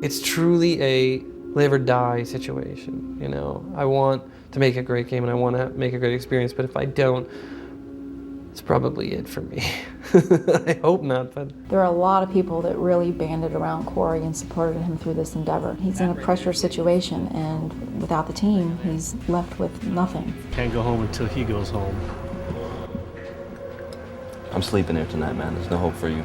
It's truly a live or die situation, you know. I want to make a great game and I want to make a great experience, but if I don't, it's probably it for me. I hope not, but... There are a lot of people that really banded around Corey and supported him through this endeavor. He's in a pressure situation, and without the team, he's left with nothing. Can't go home until he goes home. I'm sleeping here tonight, man. There's no hope for you.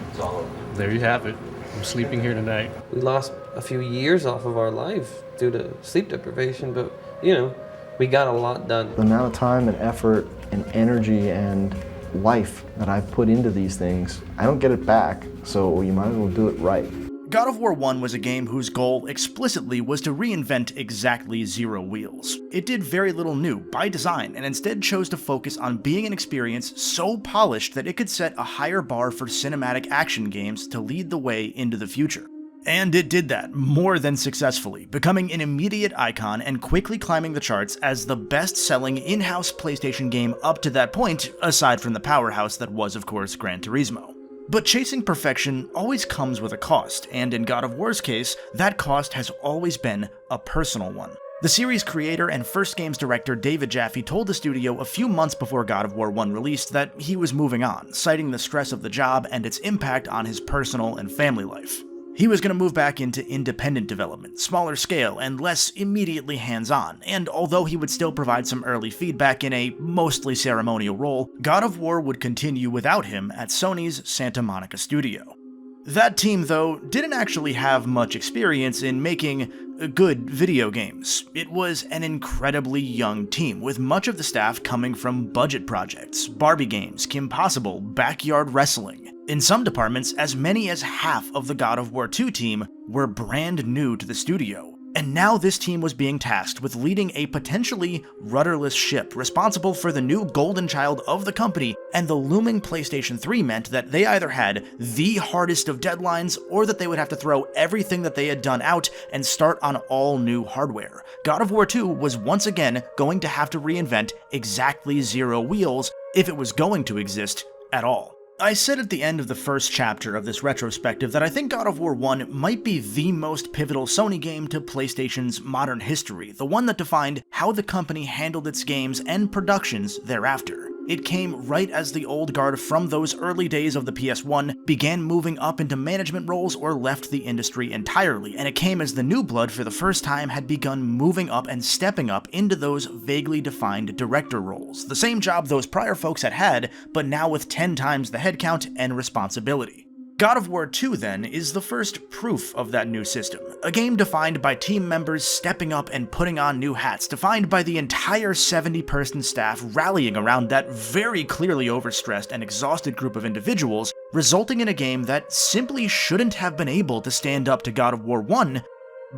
It's all over. There you have it. I'm sleeping here tonight. We lost a few years off of our life due to sleep deprivation, but, you know, we got a lot done. The amount of time and effort and energy and life that I've put into these things, I don't get it back, so you might as well do it right. God of War 1 was a game whose goal explicitly was to reinvent exactly zero wheels. It did very little new by design and instead chose to focus on being an experience so polished that it could set a higher bar for cinematic action games to lead the way into the future. And it did that more than successfully, becoming an immediate icon and quickly climbing the charts as the best-selling in-house PlayStation game up to that point, aside from the powerhouse that was, of course, Gran Turismo. But chasing perfection always comes with a cost, and in God of War's case, that cost has always been a personal one. The series creator and first games director David Jaffe told the studio a few months before God of War 1 released that he was moving on, citing the stress of the job and its impact on his personal and family life. He was going to move back into independent development, smaller scale, and less immediately hands-on, and although he would still provide some early feedback in a mostly ceremonial role, God of War would continue without him at Sony's Santa Monica studio. That team, though, didn't actually have much experience in making good video games. It was an incredibly young team, with much of the staff coming from budget projects, Barbie games, Kim Possible, backyard wrestling. In some departments, as many as half of the God of War 2 team were brand new to the studio. And now this team was being tasked with leading a potentially rudderless ship responsible for the new golden child of the company, and the looming PlayStation 3 meant that they either had the hardest of deadlines or that they would have to throw everything that they had done out and start on all new hardware. God of War 2 was once again going to have to reinvent exactly zero wheels if it was going to exist at all. I said at the end of the first chapter of this retrospective that I think God of War 1 might be the most pivotal Sony game to PlayStation's modern history, the one that defined how the company handled its games and productions thereafter. It came right as the old guard from those early days of the PS1 began moving up into management roles or left the industry entirely, and it came as the new blood for the first time had begun moving up and stepping up into those vaguely defined director roles, the same job those prior folks had had, but now with 10 times the headcount and responsibility. God of War 2, then, is the first proof of that new system, a game defined by team members stepping up and putting on new hats, defined by the entire 70-person staff rallying around that very clearly overstressed and exhausted group of individuals, resulting in a game that simply shouldn't have been able to stand up to God of War 1,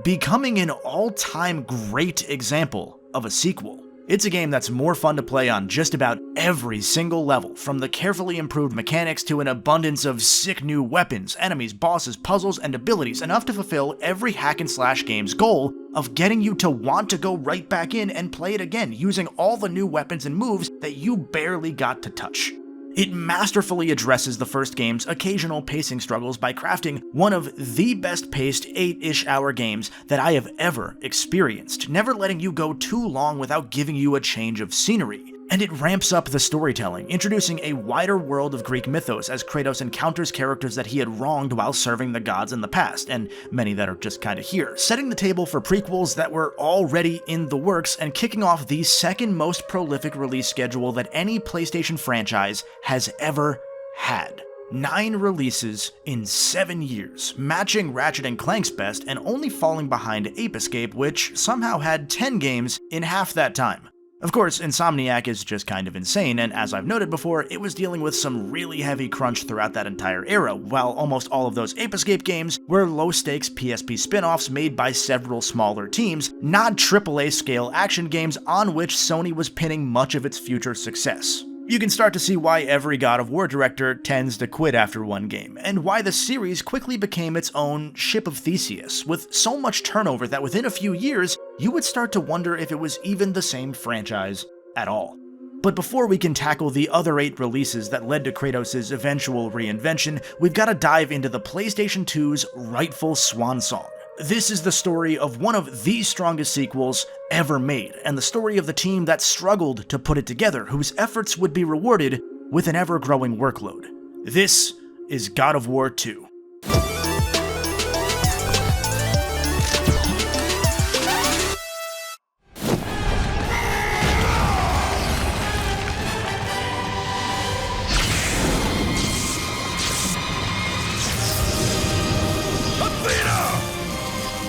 becoming an all-time great example of a sequel. It's a game that's more fun to play on just about every single level, from the carefully improved mechanics to an abundance of sick new weapons, enemies, bosses, puzzles, and abilities, enough to fulfill every hack-and-slash game's goal of getting you to want to go right back in and play it again, using all the new weapons and moves that you barely got to touch. It masterfully addresses the first game's occasional pacing struggles by crafting one of the best-paced 8-ish hour games that I have ever experienced, never letting you go too long without giving you a change of scenery. And it ramps up the storytelling, introducing a wider world of Greek mythos as Kratos encounters characters that he had wronged while serving the gods in the past, and many that are just kinda here, setting the table for prequels that were already in the works and kicking off the second most prolific release schedule that any PlayStation franchise has ever had. 9 releases in 7 years, matching Ratchet & Clank's best and only falling behind Ape Escape, which somehow had 10 games in half that time. Of course, Insomniac is just kind of insane, and as I've noted before, it was dealing with some really heavy crunch throughout that entire era, while almost all of those Ape Escape games were low-stakes PSP spin-offs made by several smaller teams, not AAA-scale action games on which Sony was pinning much of its future success. You can start to see why every God of War director tends to quit after one game, and why the series quickly became its own Ship of Theseus, with so much turnover that within a few years, you would start to wonder if it was even the same franchise at all. But before we can tackle the other 8 releases that led to Kratos' eventual reinvention, we've got to dive into the PlayStation 2's rightful swan song. This is the story of one of the strongest sequels ever made, and the story of the team that struggled to put it together, whose efforts would be rewarded with an ever-growing workload. This is God of War 2.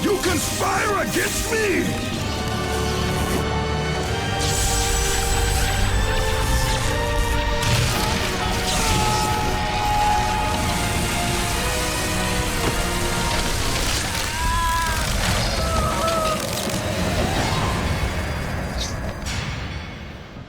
You conspire against me!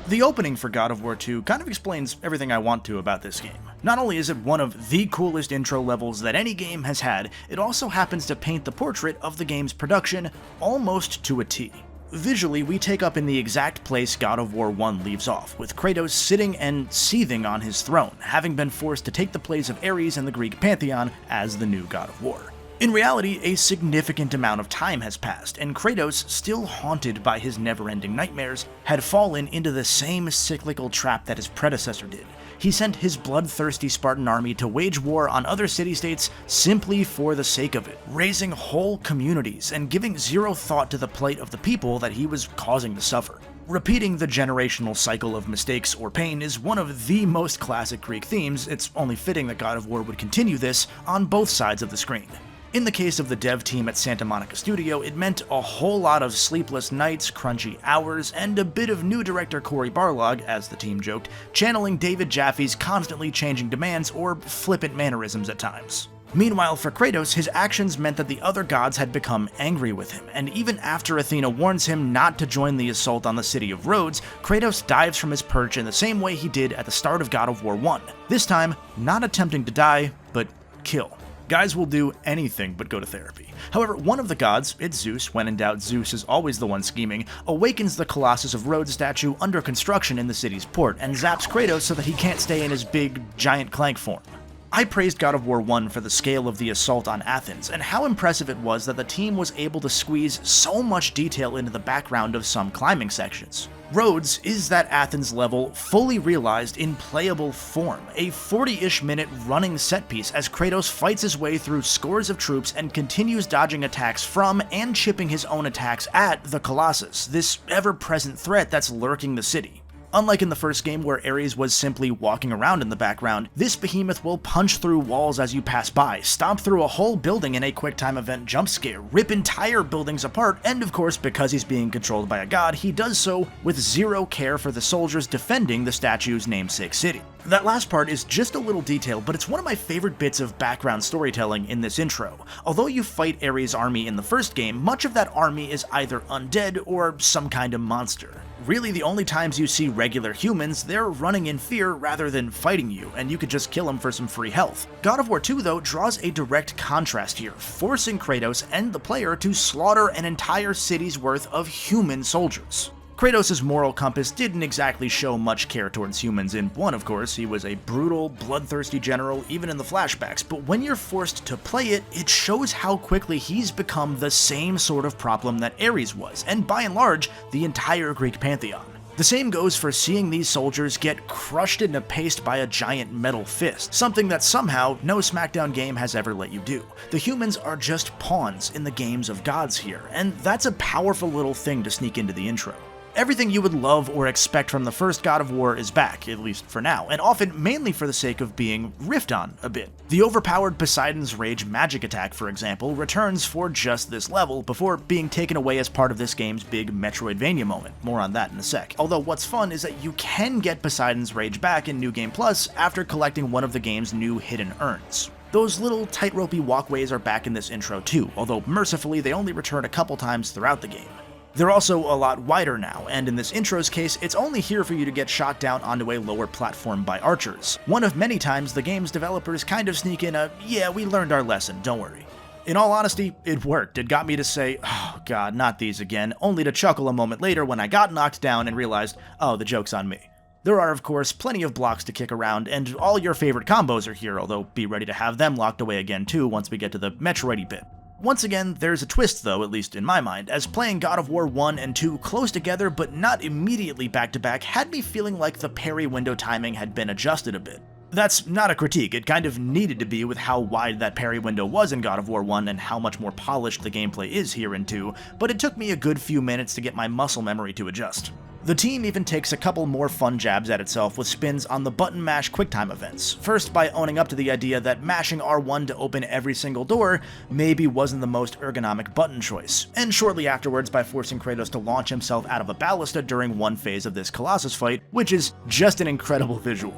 The opening for God of War 2 kind of explains everything I want to about this game. Not only is it one of the coolest intro levels that any game has had, it also happens to paint the portrait of the game's production almost to a T. Visually, we take up in the exact place God of War 1 leaves off, with Kratos sitting and seething on his throne, having been forced to take the place of Ares in the Greek pantheon as the new God of War. In reality, a significant amount of time has passed, and Kratos, still haunted by his never-ending nightmares, had fallen into the same cyclical trap that his predecessor did. He sent his bloodthirsty Spartan army to wage war on other city-states simply for the sake of it, razing whole communities and giving zero thought to the plight of the people that he was causing to suffer. Repeating the generational cycle of mistakes or pain is one of the most classic Greek themes. It's only fitting that God of War would continue this on both sides of the screen. In the case of the dev team at Santa Monica Studio, it meant a whole lot of sleepless nights, crunchy hours, and a bit of new director Cory Barlog, as the team joked, channeling David Jaffe's constantly changing demands or flippant mannerisms at times. Meanwhile, for Kratos, his actions meant that the other gods had become angry with him, and even after Athena warns him not to join the assault on the city of Rhodes, Kratos dives from his perch in the same way he did at the start of God of War 1. This time, not attempting to die, but kill. Guys will do anything but go to therapy. However, one of the gods, it's Zeus, when in doubt Zeus is always the one scheming, awakens the Colossus of Rhodes statue under construction in the city's port, and zaps Kratos so that he can't stay in his big, giant clank form. I praised God of War 1 for the scale of the assault on Athens, and how impressive it was that the team was able to squeeze so much detail into the background of some climbing sections. Rhodes is that Athens level fully realized in playable form, a 40-ish minute running set piece as Kratos fights his way through scores of troops and continues dodging attacks from and chipping his own attacks at the Colossus, this ever-present threat that's lurking the city. Unlike in the first game where Ares was simply walking around in the background, this behemoth will punch through walls as you pass by, stomp through a whole building in a QuickTime event jump scare, rip entire buildings apart, and of course, because he's being controlled by a god, he does so with zero care for the soldiers defending the statue's namesake city. That last part is just a little detail, but it's one of my favorite bits of background storytelling in this intro. Although you fight Ares' army in the first game, much of that army is either undead or some kind of monster. Really, the only times you see regular humans, they're running in fear rather than fighting you, and you could just kill them for some free health. God of War 2, though, draws a direct contrast here, forcing Kratos and the player to slaughter an entire city's worth of human soldiers. Kratos' moral compass didn't exactly show much care towards humans in 1, of course. He was a brutal, bloodthirsty general, even in the flashbacks, but when you're forced to play it, it shows how quickly he's become the same sort of problem that Ares was, and by and large, the entire Greek pantheon. The same goes for seeing these soldiers get crushed into paste by a giant metal fist, something that somehow no SmackDown game has ever let you do. The humans are just pawns in the games of gods here, and that's a powerful little thing to sneak into the intro. Everything you would love or expect from the first God of War is back, at least for now, and often mainly for the sake of being riffed on a bit. The overpowered Poseidon's Rage magic attack, for example, returns for just this level before being taken away as part of this game's big Metroidvania moment. More on that in a sec. Although what's fun is that you can get Poseidon's Rage back in New Game Plus after collecting one of the game's new hidden urns. Those little tight-ropey walkways are back in this intro too, although mercifully they only return a couple times throughout the game. They're also a lot wider now, and in this intro's case, it's only here for you to get shot down onto a lower platform by archers. One of many times the game's developers kind of sneak in a, yeah, we learned our lesson, don't worry. In all honesty, it worked. It got me to say, oh god, not these again, only to chuckle a moment later when I got knocked down and realized, oh, the joke's on me. There are, of course, plenty of blocks to kick around, and all your favorite combos are here, although be ready to have them locked away again too once we get to the Metroid-y bit. Once again, there's a twist though, at least in my mind, as playing God of War 1 and 2 close together but not immediately back to back had me feeling like the parry window timing had been adjusted a bit. That's not a critique, it kind of needed to be with how wide that parry window was in God of War 1 and how much more polished the gameplay is here in 2, but it took me a good few minutes to get my muscle memory to adjust. The team even takes a couple more fun jabs at itself with spins on the button mash quicktime events, first by owning up to the idea that mashing R1 to open every single door maybe wasn't the most ergonomic button choice, and shortly afterwards by forcing Kratos to launch himself out of a ballista during one phase of this Colossus fight, which is just an incredible visual.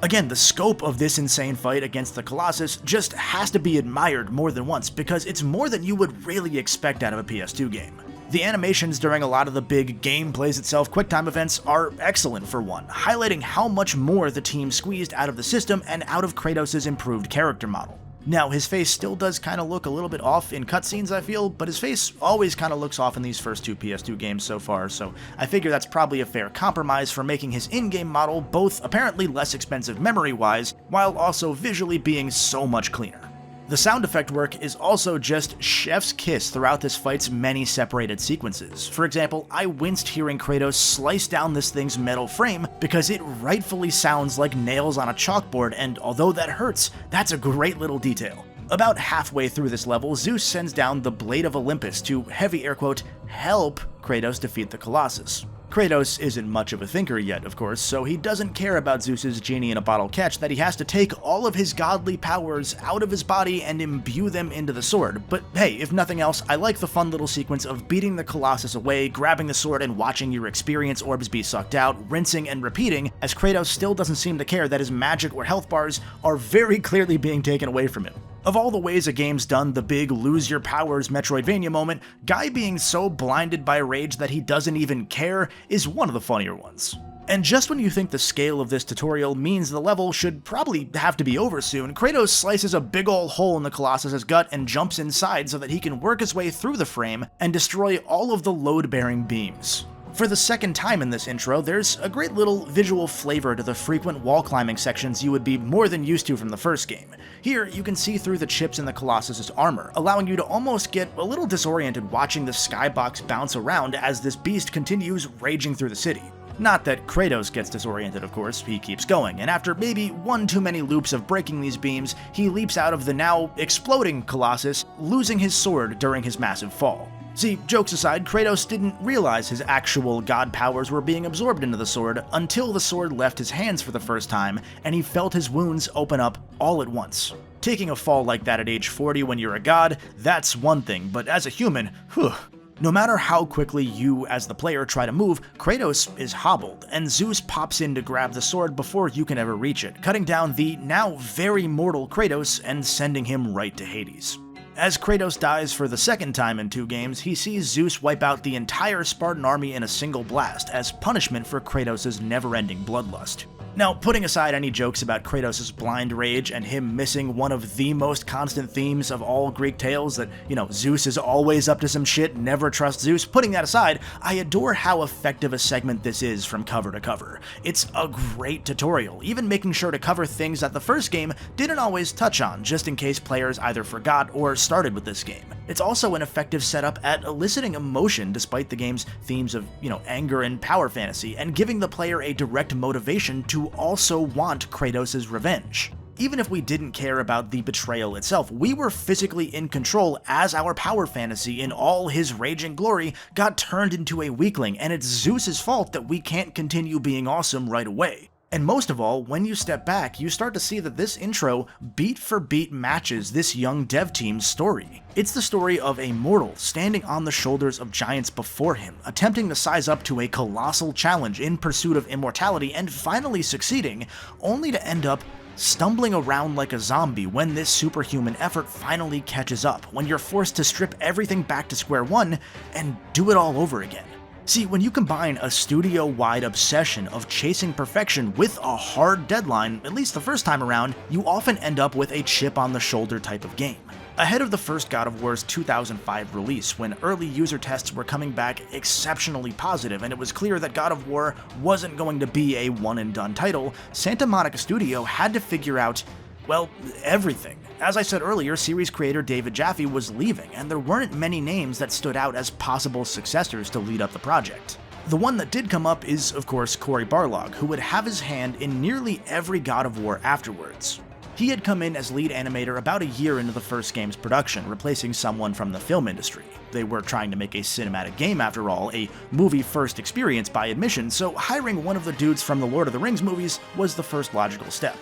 Again, the scope of this insane fight against the Colossus just has to be admired more than once because it's more than you would really expect out of a PS2 game. The animations during a lot of the big game plays itself quicktime events are excellent for one, highlighting how much more the team squeezed out of the system and out of Kratos' improved character model. Now, his face still does kind of look a little bit off in cutscenes, I feel, but his face always kind of looks off in these first two PS2 games so far, so I figure that's probably a fair compromise for making his in-game model both apparently less expensive memory-wise, while also visually being so much cleaner. The sound effect work is also just chef's kiss throughout this fight's many separated sequences. For example, I winced hearing Kratos slice down this thing's metal frame because it rightfully sounds like nails on a chalkboard, and although that hurts, that's a great little detail. About halfway through this level, Zeus sends down the Blade of Olympus to, heavy air quote, help Kratos defeat the Colossus. Kratos isn't much of a thinker yet, of course, so he doesn't care about Zeus's genie-in-a-bottle catch that he has to take all of his godly powers out of his body and imbue them into the sword. But hey, if nothing else, I like the fun little sequence of beating the Colossus away, grabbing the sword and watching your experience orbs be sucked out, rinsing and repeating, as Kratos still doesn't seem to care that his magic or health bars are very clearly being taken away from him. Of all the ways a game's done the big lose your powers Metroidvania moment, Guy being so blinded by rage that he doesn't even care is one of the funnier ones. And just when you think the scale of this tutorial means the level should probably have to be over soon, Kratos slices a big ol' hole in the Colossus' gut and jumps inside so that he can work his way through the frame and destroy all of the load-bearing beams. For the second time in this intro, there's a great little visual flavor to the frequent wall climbing sections you would be more than used to from the first game. Here, you can see through the chips in the Colossus' armor, allowing you to almost get a little disoriented watching the skybox bounce around as this beast continues raging through the city. Not that Kratos gets disoriented, of course, he keeps going, and after maybe one too many loops of breaking these beams, he leaps out of the now exploding Colossus, losing his sword during his massive fall. See, jokes aside, Kratos didn't realize his actual god powers were being absorbed into the sword until the sword left his hands for the first time, and he felt his wounds open up all at once. Taking a fall like that at age 40 when you're a god, that's one thing, but as a human, whew. No matter how quickly you, as the player, try to move, Kratos is hobbled, and Zeus pops in to grab the sword before you can ever reach it, cutting down the now very mortal Kratos and sending him right to Hades. As Kratos dies for the second time in 2 games, he sees Zeus wipe out the entire Spartan army in a single blast as punishment for Kratos' never-ending bloodlust. Now, putting aside any jokes about Kratos' blind rage and him missing one of the most constant themes of all Greek tales that, Zeus is always up to some shit, never trust Zeus, putting that aside, I adore how effective a segment this is from cover to cover. It's a great tutorial, even making sure to cover things that the first game didn't always touch on, just in case players either forgot or started with this game. It's also an effective setup at eliciting emotion despite the game's themes of, anger and power fantasy, and giving the player a direct motivation to also want Kratos' revenge. Even if we didn't care about the betrayal itself, we were physically in control as our power fantasy in all his raging glory got turned into a weakling, and it's Zeus' fault that we can't continue being awesome right away. And most of all, when you step back, you start to see that this intro beat for beat matches this young dev team's story. It's the story of a mortal standing on the shoulders of giants before him, attempting to size up to a colossal challenge in pursuit of immortality and finally succeeding, only to end up stumbling around like a zombie when this superhuman effort finally catches up, when you're forced to strip everything back to square one and do it all over again. See, when you combine a studio-wide obsession of chasing perfection with a hard deadline, at least the first time around, you often end up with a chip-on-the-shoulder type of game. Ahead of the first God of War's 2005 release, when early user tests were coming back exceptionally positive and it was clear that God of War wasn't going to be a one-and-done title, Santa Monica Studio had to figure out, well, everything. As I said earlier, series creator David Jaffe was leaving, and there weren't many names that stood out as possible successors to lead up the project. The one that did come up is, of course, Cory Barlog, who would have his hand in nearly every God of War afterwards. He had come in as lead animator about a year into the first game's production, replacing someone from the film industry. They were trying to make a cinematic game after all, a movie-first experience by admission, so hiring one of the dudes from the Lord of the Rings movies was the first logical step.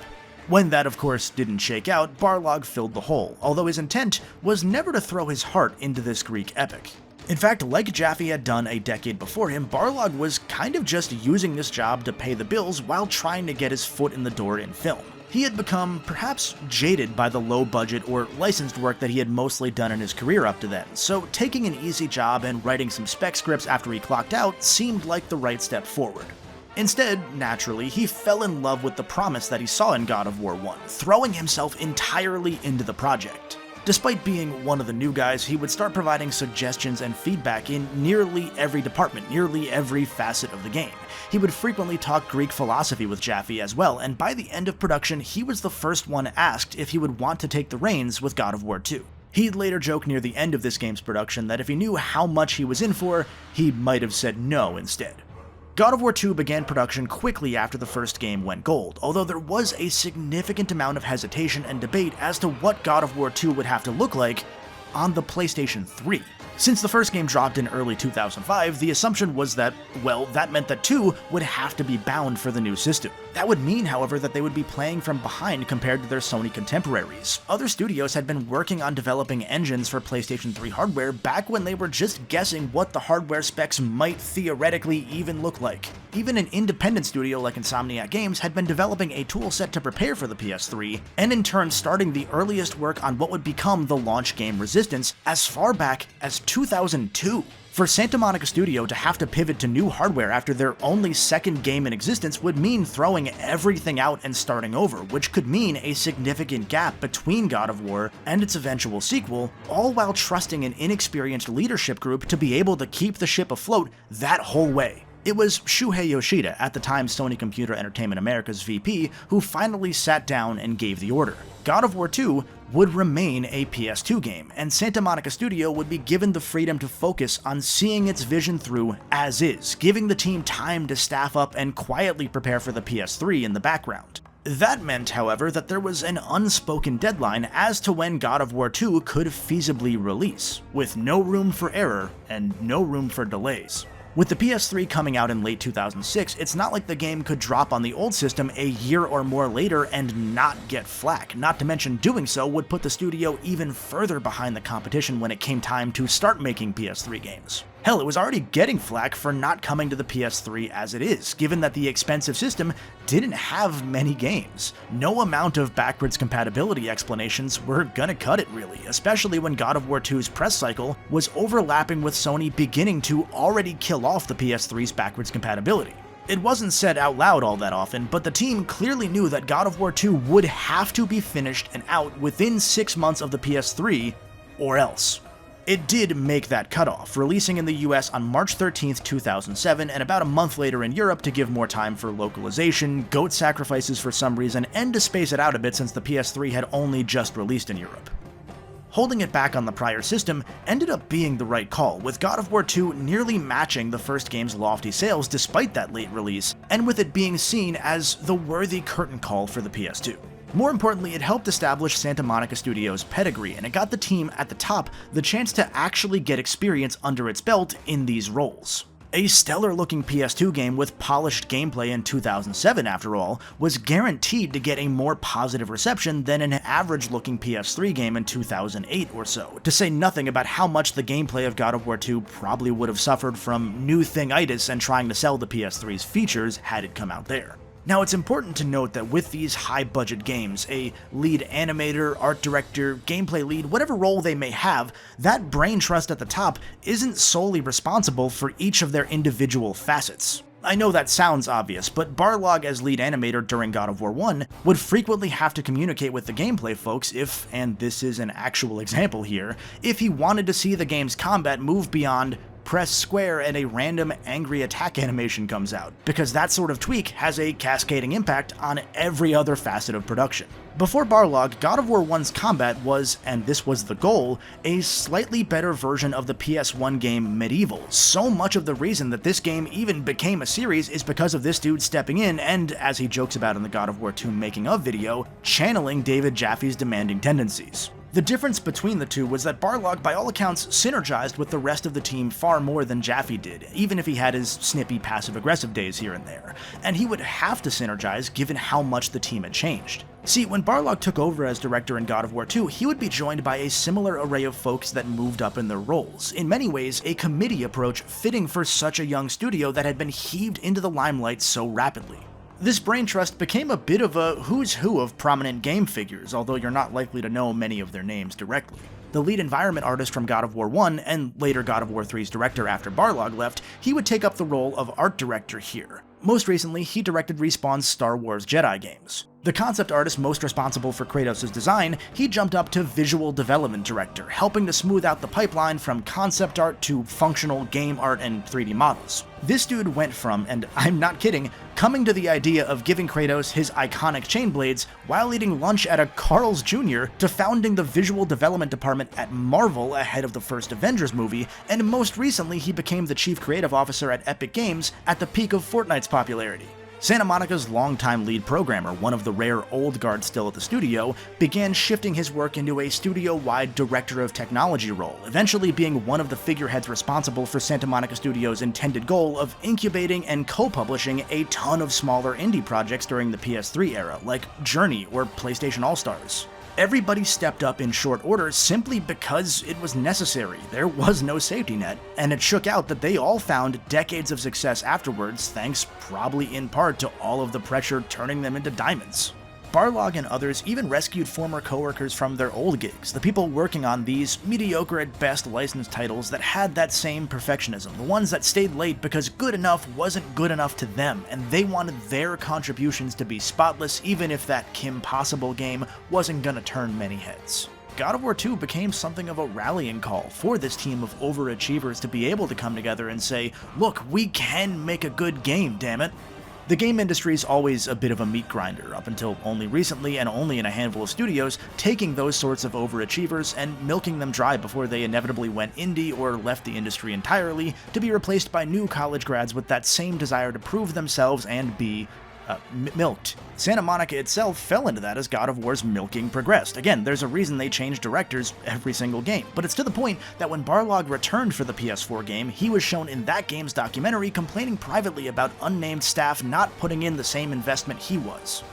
When that, of course, didn't shake out, Barlog filled the hole, although his intent was never to throw his heart into this Greek epic. In fact, like Jaffe had done a decade before him, Barlog was kind of just using this job to pay the bills while trying to get his foot in the door in film. He had become perhaps jaded by the low-budget or licensed work that he had mostly done in his career up to then, so taking an easy job and writing some spec scripts after he clocked out seemed like the right step forward. Instead, naturally, he fell in love with the promise that he saw in God of War 1, throwing himself entirely into the project. Despite being one of the new guys, he would start providing suggestions and feedback in nearly every department, nearly every facet of the game. He would frequently talk Greek philosophy with Jaffe as well, and by the end of production, he was the first one asked if he would want to take the reins with God of War 2. He'd later joke near the end of this game's production that if he knew how much he was in for, he might have said no instead. God of War 2 began production quickly after the first game went gold, although there was a significant amount of hesitation and debate as to what God of War 2 would have to look like on the PlayStation 3. Since the first game dropped in early 2005, the assumption was that, well, that meant that 2 would have to be bound for the new system. That would mean, however, that they would be playing from behind compared to their Sony contemporaries. Other studios had been working on developing engines for PlayStation 3 hardware back when they were just guessing what the hardware specs might theoretically even look like. Even an independent studio like Insomniac Games had been developing a toolset to prepare for the PS3, and in turn starting the earliest work on what would become the launch game Resistance as far back as 2002. For Santa Monica Studio to have to pivot to new hardware after their only second game in existence would mean throwing everything out and starting over, which could mean a significant gap between God of War and its eventual sequel, all while trusting an inexperienced leadership group to be able to keep the ship afloat that whole way. It was Shuhei Yoshida, at the time Sony Computer Entertainment America's VP, who finally sat down and gave the order. God of War 2 would remain a PS2 game, and Santa Monica Studio would be given the freedom to focus on seeing its vision through as is, giving the team time to staff up and quietly prepare for the PS3 in the background. That meant, however, that there was an unspoken deadline as to when God of War 2 could feasibly release, with no room for error and no room for delays. With the PS3 coming out in late 2006, it's not like the game could drop on the old system a year or more later and not get flack, not to mention doing so would put the studio even further behind the competition when it came time to start making PS3 games. Hell, it was already getting flack for not coming to the PS3 as it is, given that the expensive system didn't have many games. No amount of backwards compatibility explanations were gonna cut it really, especially when God of War 2's press cycle was overlapping with Sony beginning to already kill off the PS3's backwards compatibility. It wasn't said out loud all that often, but the team clearly knew that God of War 2 would have to be finished and out within 6 months of the PS3, or else. It did make that cutoff, releasing in the US on March 13th, 2007, and about a month later in Europe to give more time for localization, goat sacrifices for some reason, and to space it out a bit since the PS3 had only just released in Europe. Holding it back on the prior system ended up being the right call, with God of War 2 nearly matching the first game's lofty sales despite that late release, and with it being seen as the worthy curtain call for the PS2. More importantly, it helped establish Santa Monica Studios' pedigree, and it got the team at the top the chance to actually get experience under its belt in these roles. A stellar-looking PS2 game with polished gameplay in 2007, after all, was guaranteed to get a more positive reception than an average-looking PS3 game in 2008 or so, to say nothing about how much the gameplay of God of War 2 probably would have suffered from new thing-itis and trying to sell the PS3's features had it come out there. Now, it's important to note that with these high-budget games, a lead animator, art director, gameplay lead, whatever role they may have, that brain trust at the top isn't solely responsible for each of their individual facets. I know that sounds obvious, but Barlog as lead animator during God of War 1 would frequently have to communicate with the gameplay folks if, and this is an actual example here, if he wanted to see the game's combat move beyond press square and a random angry attack animation comes out, because that sort of tweak has a cascading impact on every other facet of production. Before Barlog, God of War 1's combat was, and this was the goal, a slightly better version of the PS1 game Medieval. So much of the reason that this game even became a series is because of this dude stepping in and, as he jokes about in the God of War 2 making of video, channeling David Jaffe's demanding tendencies. The difference between the two was that Barlog, by all accounts, synergized with the rest of the team far more than Jaffe did, even if he had his snippy passive-aggressive days here and there, and he would have to synergize given how much the team had changed. See, when Barlog took over as director in God of War 2, he would be joined by a similar array of folks that moved up in their roles, in many ways a committee approach fitting for such a young studio that had been heaved into the limelight so rapidly. This brain trust became a bit of a who's who of prominent game figures, although you're not likely to know many of their names directly. The lead environment artist from God of War 1, and later God of War 3's director after Barlog left, he would take up the role of art director here. Most recently, he directed Respawn's Star Wars Jedi games. The concept artist most responsible for Kratos' design, he jumped up to visual development director, helping to smooth out the pipeline from concept art to functional game art and 3D models. This dude went from, and I'm not kidding, coming to the idea of giving Kratos his iconic chain blades while eating lunch at a Carl's Jr. to founding the visual development department at Marvel ahead of the first Avengers movie, and most recently he became the chief creative officer at Epic Games at the peak of Fortnite's popularity. Santa Monica's longtime lead programmer, one of the rare old guard still at the studio, began shifting his work into a studio-wide director of technology role, eventually being one of the figureheads responsible for Santa Monica Studios' intended goal of incubating and co-publishing a ton of smaller indie projects during the PS3 era, like Journey or PlayStation All-Stars. Everybody stepped up in short order simply because it was necessary. There was no safety net, and it shook out that they all found decades of success afterwards, thanks probably in part to all of the pressure turning them into diamonds. Barlog and others even rescued former coworkers from their old gigs, the people working on these mediocre at best licensed titles that had that same perfectionism, the ones that stayed late because good enough wasn't good enough to them, and they wanted their contributions to be spotless even if that Kim Possible game wasn't gonna turn many heads. God of War 2 became something of a rallying call for this team of overachievers to be able to come together and say, look, we can make a good game, damn it. The game industry is always a bit of a meat grinder, up until only recently and only in a handful of studios, taking those sorts of overachievers and milking them dry before they inevitably went indie or left the industry entirely, to be replaced by new college grads with that same desire to prove themselves and be milked. Santa Monica itself fell into that as God of War's milking progressed. Again, there's a reason they change directors every single game, but it's to the point that when Barlog returned for the PS4 game, he was shown in that game's documentary complaining privately about unnamed staff not putting in the same investment he was.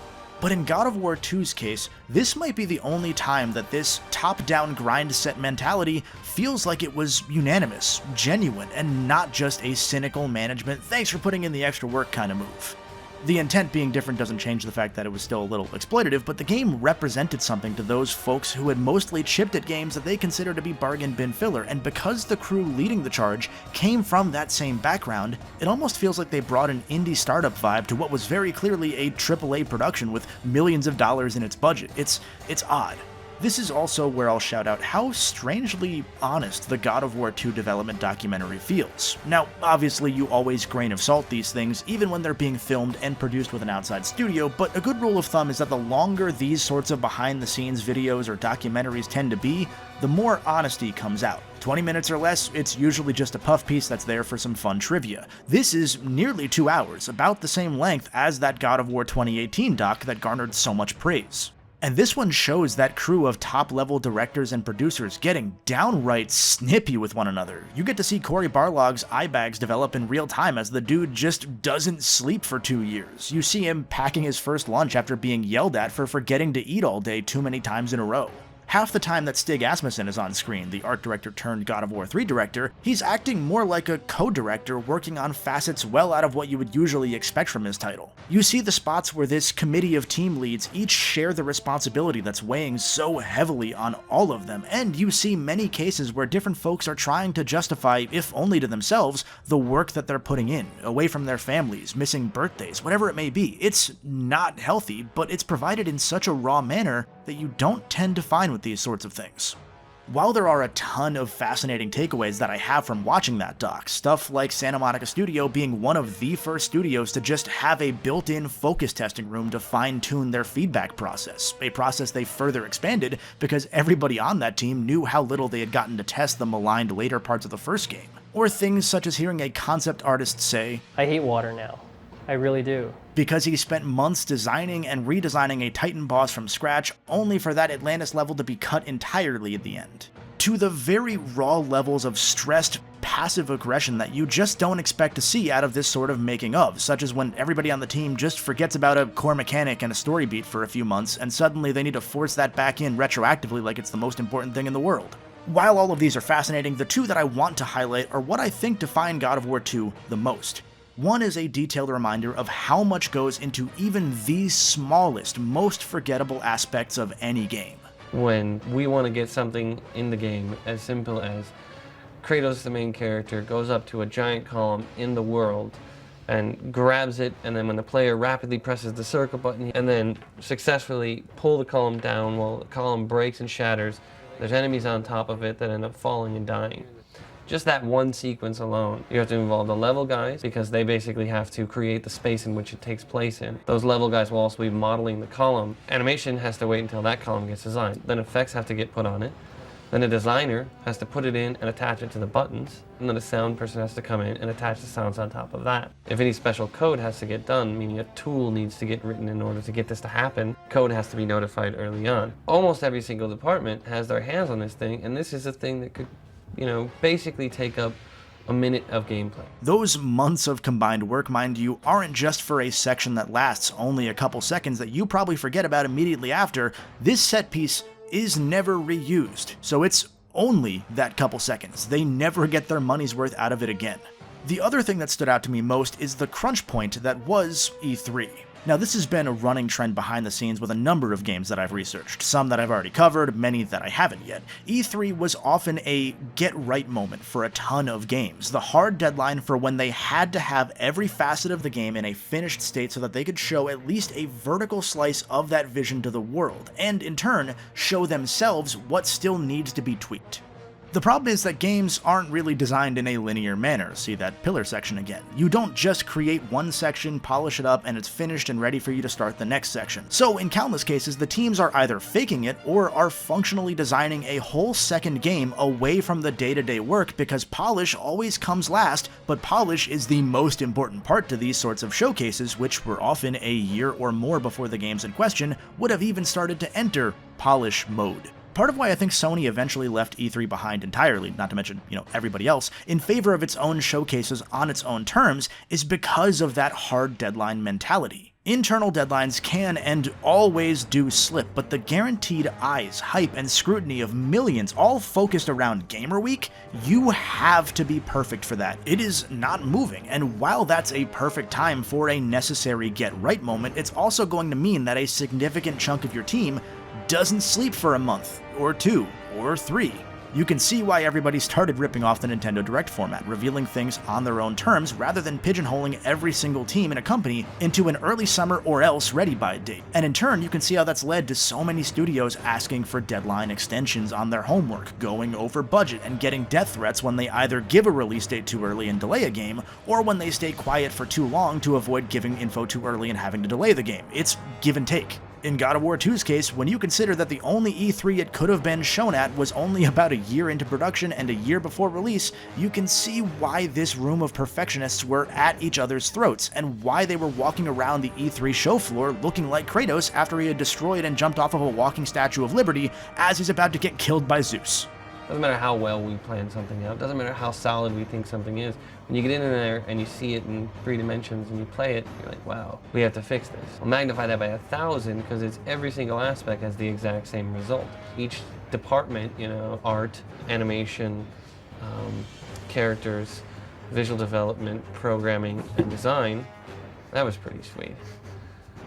But in God of War 2's case, this might be the only time that this top-down grind set mentality feels like it was unanimous, genuine, and not just a cynical management, thanks for putting in the extra work kind of move. The intent being different doesn't change the fact that it was still a little exploitative, but the game represented something to those folks who had mostly chipped at games that they consider to be bargain bin filler, and because the crew leading the charge came from that same background, it almost feels like they brought an indie startup vibe to what was very clearly a AAA production with millions of dollars in its budget. It's odd. This is also where I'll shout out how strangely honest the God of War 2 development documentary feels. Now, obviously you always grain of salt these things, even when they're being filmed and produced with an outside studio, but a good rule of thumb is that the longer these sorts of behind-the-scenes videos or documentaries tend to be, the more honesty comes out. 20 minutes or less, it's usually just a puff piece that's there for some fun trivia. This is nearly 2 hours, about the same length as that God of War 2018 doc that garnered so much praise. And this one shows that crew of top-level directors and producers getting downright snippy with one another. You get to see Cory Barlog's eye bags develop in real time as the dude just doesn't sleep for 2 years. You see him packing his first lunch after being yelled at for forgetting to eat all day too many times in a row. Half the time that Stig Asmussen is on screen, the art director turned God of War 3 director, he's acting more like a co-director working on facets well out of what you would usually expect from his title. You see the spots where this committee of team leads each share the responsibility that's weighing so heavily on all of them, and you see many cases where different folks are trying to justify, if only to themselves, the work that they're putting in, away from their families, missing birthdays, whatever it may be. It's not healthy, but it's provided in such a raw manner that you don't tend to find with these sorts of things. While there are a ton of fascinating takeaways that I have from watching that doc, stuff like Santa Monica Studio being one of the first studios to just have a built-in focus testing room to fine-tune their feedback process, a process they further expanded because everybody on that team knew how little they had gotten to test the maligned later parts of the first game. Or things such as hearing a concept artist say, I hate water now. I really do. Because he spent months designing and redesigning a Titan boss from scratch, only for that Atlantis level to be cut entirely at the end. To the very raw levels of stressed, passive aggression that you just don't expect to see out of this sort of making of, such as when everybody on the team just forgets about a core mechanic and a story beat for a few months, and suddenly they need to force that back in retroactively like it's the most important thing in the world. While all of these are fascinating, the two that I want to highlight are what I think define God of War 2 the most. One is a detailed reminder of how much goes into even the smallest, most forgettable aspects of any game. When we want to get something in the game as simple as Kratos, the main character, goes up to a giant column in the world and grabs it, and then when the player rapidly presses the circle button and then successfully pull the column down while the column breaks and shatters, there's enemies on top of it that end up falling and dying. Just that one sequence alone. You have to involve the level guys because they basically have to create the space in which it takes place in. Those level guys will also be modeling the column. Animation has to wait until that column gets designed. Then effects have to get put on it. Then a designer has to put it in and attach it to the buttons. And then a sound person has to come in and attach the sounds on top of that. If any special code has to get done, meaning a tool needs to get written in order to get this to happen, code has to be notified early on. Almost every single department has their hands on this thing, and this is a thing that could basically take up a minute of gameplay. Those months of combined work, mind you, aren't just for a section that lasts only a couple seconds that you probably forget about immediately after. This set piece is never reused, so it's only that couple seconds. They never get their money's worth out of it again. The other thing that stood out to me most is the crunch point that was E3. Now, this has been a running trend behind the scenes with a number of games that I've researched, some that I've already covered, many that I haven't yet. E3 was often a get-right moment for a ton of games, the hard deadline for when they had to have every facet of the game in a finished state so that they could show at least a vertical slice of that vision to the world, and in turn, show themselves what still needs to be tweaked. The problem is that games aren't really designed in a linear manner. See that pillar section again. You don't just create one section, polish it up, and it's finished and ready for you to start the next section. So in countless cases, the teams are either faking it or are functionally designing a whole second game away from the day-to-day work because polish always comes last, but polish is the most important part to these sorts of showcases, which were often a year or more before the games in question would have even started to enter polish mode. Part of why I think Sony eventually left E3 behind entirely, not to mention, everybody else, in favor of its own showcases on its own terms, is because of that hard deadline mentality. Internal deadlines can and always do slip, but the guaranteed eyes, hype, and scrutiny of millions all focused around Gamer Week, you have to be perfect for that. It is not moving, and while that's a perfect time for a necessary get-right moment, it's also going to mean that a significant chunk of your team doesn't sleep for a month, or 2, or 3. You can see why everybody started ripping off the Nintendo Direct format, revealing things on their own terms rather than pigeonholing every single team in a company into an early summer or else ready by date. And in turn, you can see how that's led to so many studios asking for deadline extensions on their homework, going over budget, and getting death threats when they either give a release date too early and delay a game, or when they stay quiet for too long to avoid giving info too early and having to delay the game. It's give and take. In God of War 2's case, when you consider that the only E3 it could have been shown at was only about a year into production and a year before release, you can see why this room of perfectionists were at each other's throats, and why they were walking around the E3 show floor looking like Kratos after he had destroyed and jumped off of a walking Statue of Liberty as he's about to get killed by Zeus. Doesn't matter how well we plan something out, doesn't matter how solid we think something is. When you get in there and you see it in 3 dimensions and you play it, you're like, wow, we have to fix this. I'll magnify that by 1,000 because it's every single aspect has the exact same result. Each department, you know, art, animation, characters, visual development, programming, and design, that was pretty sweet.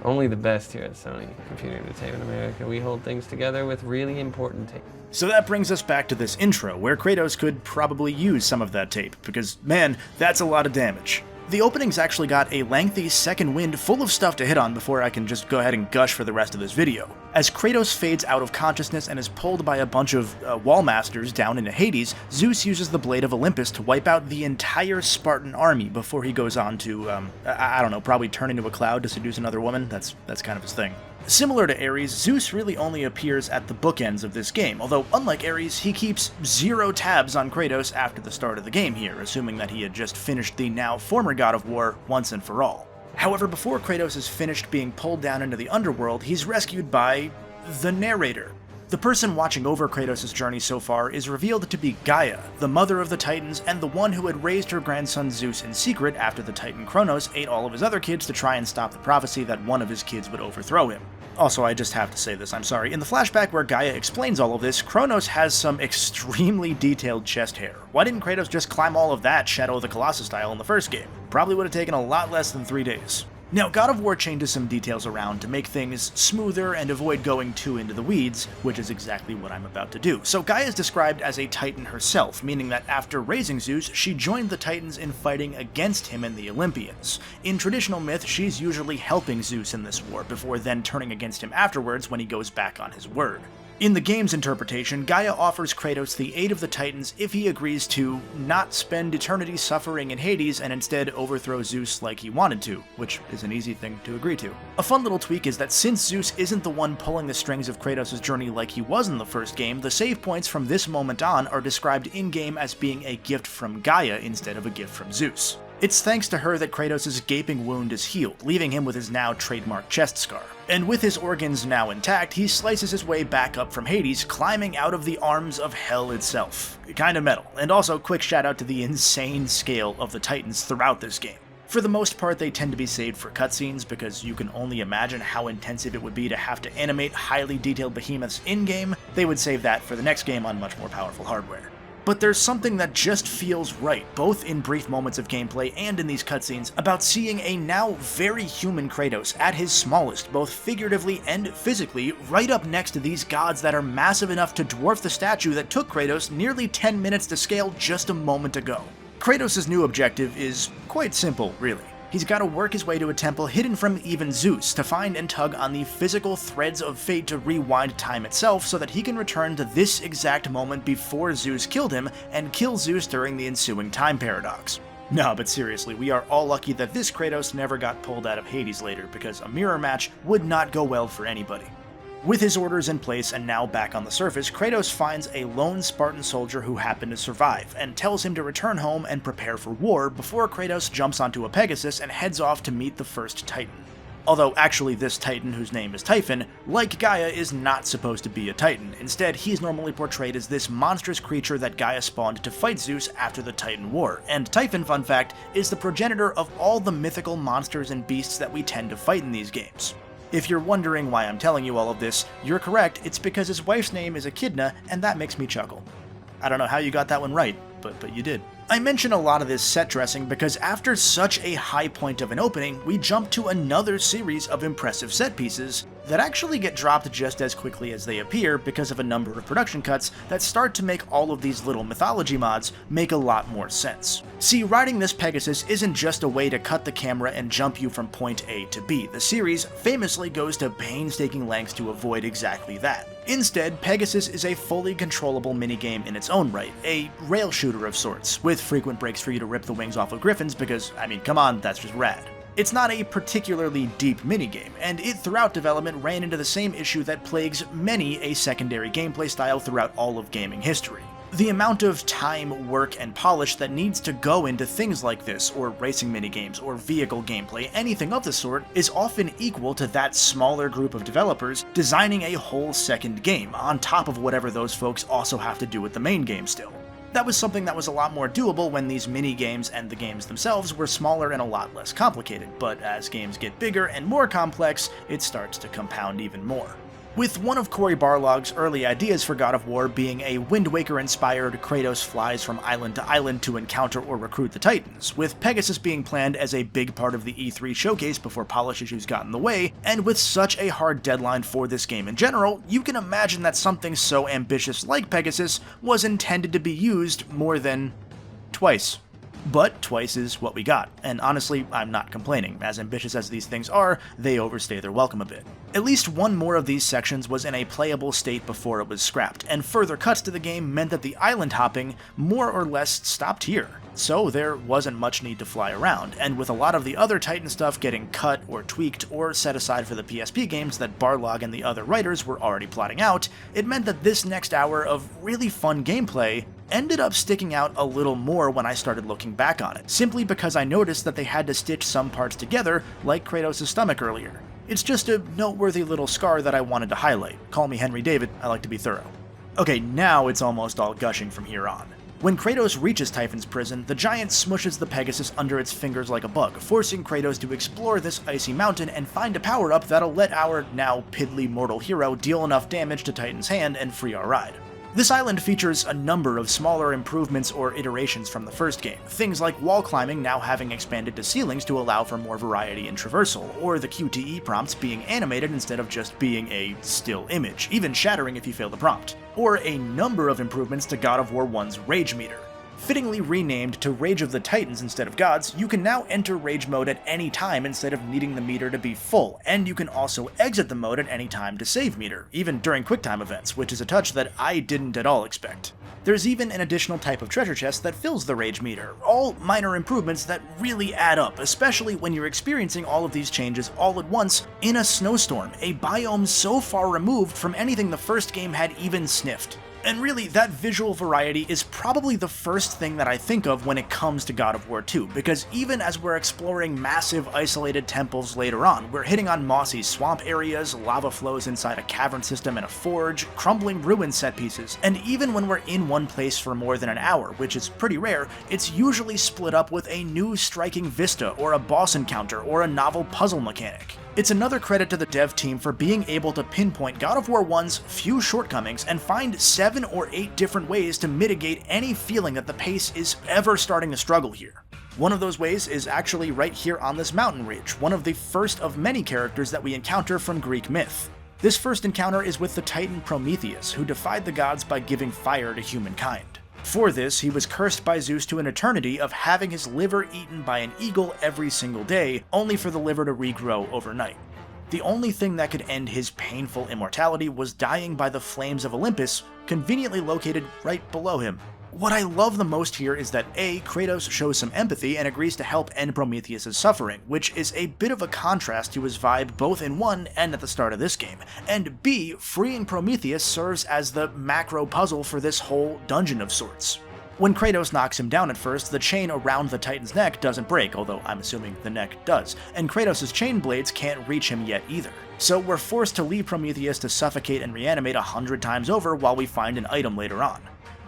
Only the best here at Sony Computer Entertainment America. We hold things together with really important tape. So that brings us back to this intro, where Kratos could probably use some of that tape, because man, that's a lot of damage. The opening's actually got a lengthy second wind full of stuff to hit on before I can just go ahead and gush for the rest of this video. As Kratos fades out of consciousness and is pulled by a bunch of wall masters down into Hades, Zeus uses the Blade of Olympus to wipe out the entire Spartan army before he goes on to, I don't know, probably turn into a cloud to seduce another woman. That's kind of his thing. Similar to Ares, Zeus really only appears at the bookends of this game, although unlike Ares, he keeps 0 tabs on Kratos after the start of the game here, assuming that he had just finished the now former god of war once and for all. However, before Kratos is finished being pulled down into the underworld, he's rescued by the narrator. The person watching over Kratos' journey so far is revealed to be Gaia, the mother of the Titans and the one who had raised her grandson Zeus in secret after the Titan Kronos ate all of his other kids to try and stop the prophecy that one of his kids would overthrow him. Also, I just have to say this, I'm sorry. In the flashback where Gaia explains all of this, Kronos has some extremely detailed chest hair. Why didn't Kratos just climb all of that Shadow of the Colossus style in the first game? Probably would have taken a lot less than 3 days. Now, God of War changes some details around to make things smoother and avoid going too into the weeds, which is exactly what I'm about to do. So Gaia is described as a Titan herself, meaning that after raising Zeus, she joined the Titans in fighting against him and the Olympians. In traditional myth, she's usually helping Zeus in this war, before then turning against him afterwards when he goes back on his word. In the game's interpretation, Gaia offers Kratos the aid of the Titans if he agrees to not spend eternity suffering in Hades and instead overthrow Zeus like he wanted to, which is an easy thing to agree to. A fun little tweak is that since Zeus isn't the one pulling the strings of Kratos' journey like he was in the first game, the save points from this moment on are described in-game as being a gift from Gaia instead of a gift from Zeus. It's thanks to her that Kratos' gaping wound is healed, leaving him with his now trademark chest scar. And with his organs now intact, he slices his way back up from Hades, climbing out of the arms of hell itself. Kinda metal. And also, quick shout out to the insane scale of the Titans throughout this game. For the most part, they tend to be saved for cutscenes, because you can only imagine how intensive it would be to have to animate highly detailed behemoths in-game. They would save that for the next game on much more powerful hardware. But there's something that just feels right, both in brief moments of gameplay and in these cutscenes, about seeing a now very human Kratos at his smallest, both figuratively and physically, right up next to these gods that are massive enough to dwarf the statue that took Kratos nearly 10 minutes to scale just a moment ago. Kratos' new objective is quite simple, really. He's got to work his way to a temple hidden from even Zeus to find and tug on the physical threads of fate to rewind time itself so that he can return to this exact moment before Zeus killed him and kill Zeus during the ensuing time paradox. No, but seriously, we are all lucky that this Kratos never got pulled out of Hades later, because a mirror match would not go well for anybody. With his orders in place and now back on the surface, Kratos finds a lone Spartan soldier who happened to survive, and tells him to return home and prepare for war before Kratos jumps onto a Pegasus and heads off to meet the first Titan. Although actually this Titan, whose name is Typhon, like Gaia, is not supposed to be a Titan. Instead, he's normally portrayed as this monstrous creature that Gaia spawned to fight Zeus after the Titan War, and Typhon, fun fact, is the progenitor of all the mythical monsters and beasts that we tend to fight in these games. If you're wondering why I'm telling you all of this, you're correct, it's because his wife's name is Echidna, and that makes me chuckle. I don't know how you got that one right, but you did. I mention a lot of this set dressing because after such a high point of an opening, we jump to another series of impressive set pieces that actually get dropped just as quickly as they appear because of a number of production cuts that start to make all of these little mythology mods make a lot more sense. See, riding this Pegasus isn't just a way to cut the camera and jump you from point A to B. The series famously goes to painstaking lengths to avoid exactly that. Instead, Pegasus is a fully controllable minigame in its own right, a rail shooter of sorts, with frequent breaks for you to rip the wings off of griffins because, I mean, come on, that's just rad. It's not a particularly deep minigame, and it throughout development ran into the same issue that plagues many a secondary gameplay style throughout all of gaming history. The amount of time, work, and polish that needs to go into things like this, or racing minigames, or vehicle gameplay, anything of the sort, is often equal to that smaller group of developers designing a whole second game, on top of whatever those folks also have to do with the main game still. That was something that was a lot more doable when these mini-games and the games themselves were smaller and a lot less complicated, but as games get bigger and more complex, it starts to compound even more. With one of Cory Barlog's early ideas for God of War being a Wind Waker-inspired Kratos flies from island to island to encounter or recruit the Titans, with Pegasus being planned as a big part of the E3 showcase before polish issues got in the way, and with such a hard deadline for this game in general, you can imagine that something so ambitious like Pegasus was intended to be used more than twice. But twice is what we got, and honestly, I'm not complaining. As ambitious as these things are, they overstay their welcome a bit. At least one more of these sections was in a playable state before it was scrapped, and further cuts to the game meant that the island hopping more or less stopped here. So there wasn't much need to fly around, and with a lot of the other Titan stuff getting cut or tweaked or set aside for the PSP games that Barlog and the other writers were already plotting out, it meant that this next hour of really fun gameplay ended up sticking out a little more when I started looking back on it, simply because I noticed that they had to stitch some parts together, like Kratos' stomach earlier. It's just a noteworthy little scar that I wanted to highlight. Call me Henry David, I like to be thorough. Okay, now it's almost all gushing from here on. When Kratos reaches Typhon's prison, the giant smushes the Pegasus under its fingers like a bug, forcing Kratos to explore this icy mountain and find a power-up that'll let our now piddly mortal hero deal enough damage to Titan's hand and free our ride. This island features a number of smaller improvements or iterations from the first game, things like wall climbing now having expanded to ceilings to allow for more variety in traversal, or the QTE prompts being animated instead of just being a still image, even shattering if you fail the prompt, or a number of improvements to God of War 1's Rage meter. Fittingly renamed to Rage of the Titans instead of Gods, you can now enter Rage mode at any time instead of needing the meter to be full, and you can also exit the mode at any time to save meter, even during QuickTime events, which is a touch that I didn't at all expect. There's even an additional type of treasure chest that fills the Rage meter, all minor improvements that really add up, especially when you're experiencing all of these changes all at once in a snowstorm, a biome so far removed from anything the first game had even sniffed. And really, that visual variety is probably the first thing that I think of when it comes to God of War 2, because even as we're exploring massive isolated temples later on, we're hitting on mossy swamp areas, lava flows inside a cavern system and a forge, crumbling ruin set pieces, and even when we're in one place for more than an hour, which is pretty rare, it's usually split up with a new striking vista or a boss encounter or a novel puzzle mechanic. It's another credit to the dev team for being able to pinpoint God of War 1's few shortcomings and find 7 or 8 different ways to mitigate any feeling that the pace is ever starting to struggle here. One of those ways is actually right here on this mountain ridge, one of the first of many characters that we encounter from Greek myth. This first encounter is with the Titan Prometheus, who defied the gods by giving fire to humankind. For this, he was cursed by Zeus to an eternity of having his liver eaten by an eagle every single day, only for the liver to regrow overnight. The only thing that could end his painful immortality was dying by the flames of Olympus, conveniently located right below him. What I love the most here is that A, Kratos shows some empathy and agrees to help end Prometheus' suffering, which is a bit of a contrast to his vibe both in 1 and at the start of this game, and B, freeing Prometheus serves as the macro puzzle for this whole dungeon of sorts. When Kratos knocks him down at first, the chain around the Titan's neck doesn't break, although I'm assuming the neck does, and Kratos' chain blades can't reach him yet either. So we're forced to leave Prometheus to suffocate and reanimate 100 times over while we find an item later on.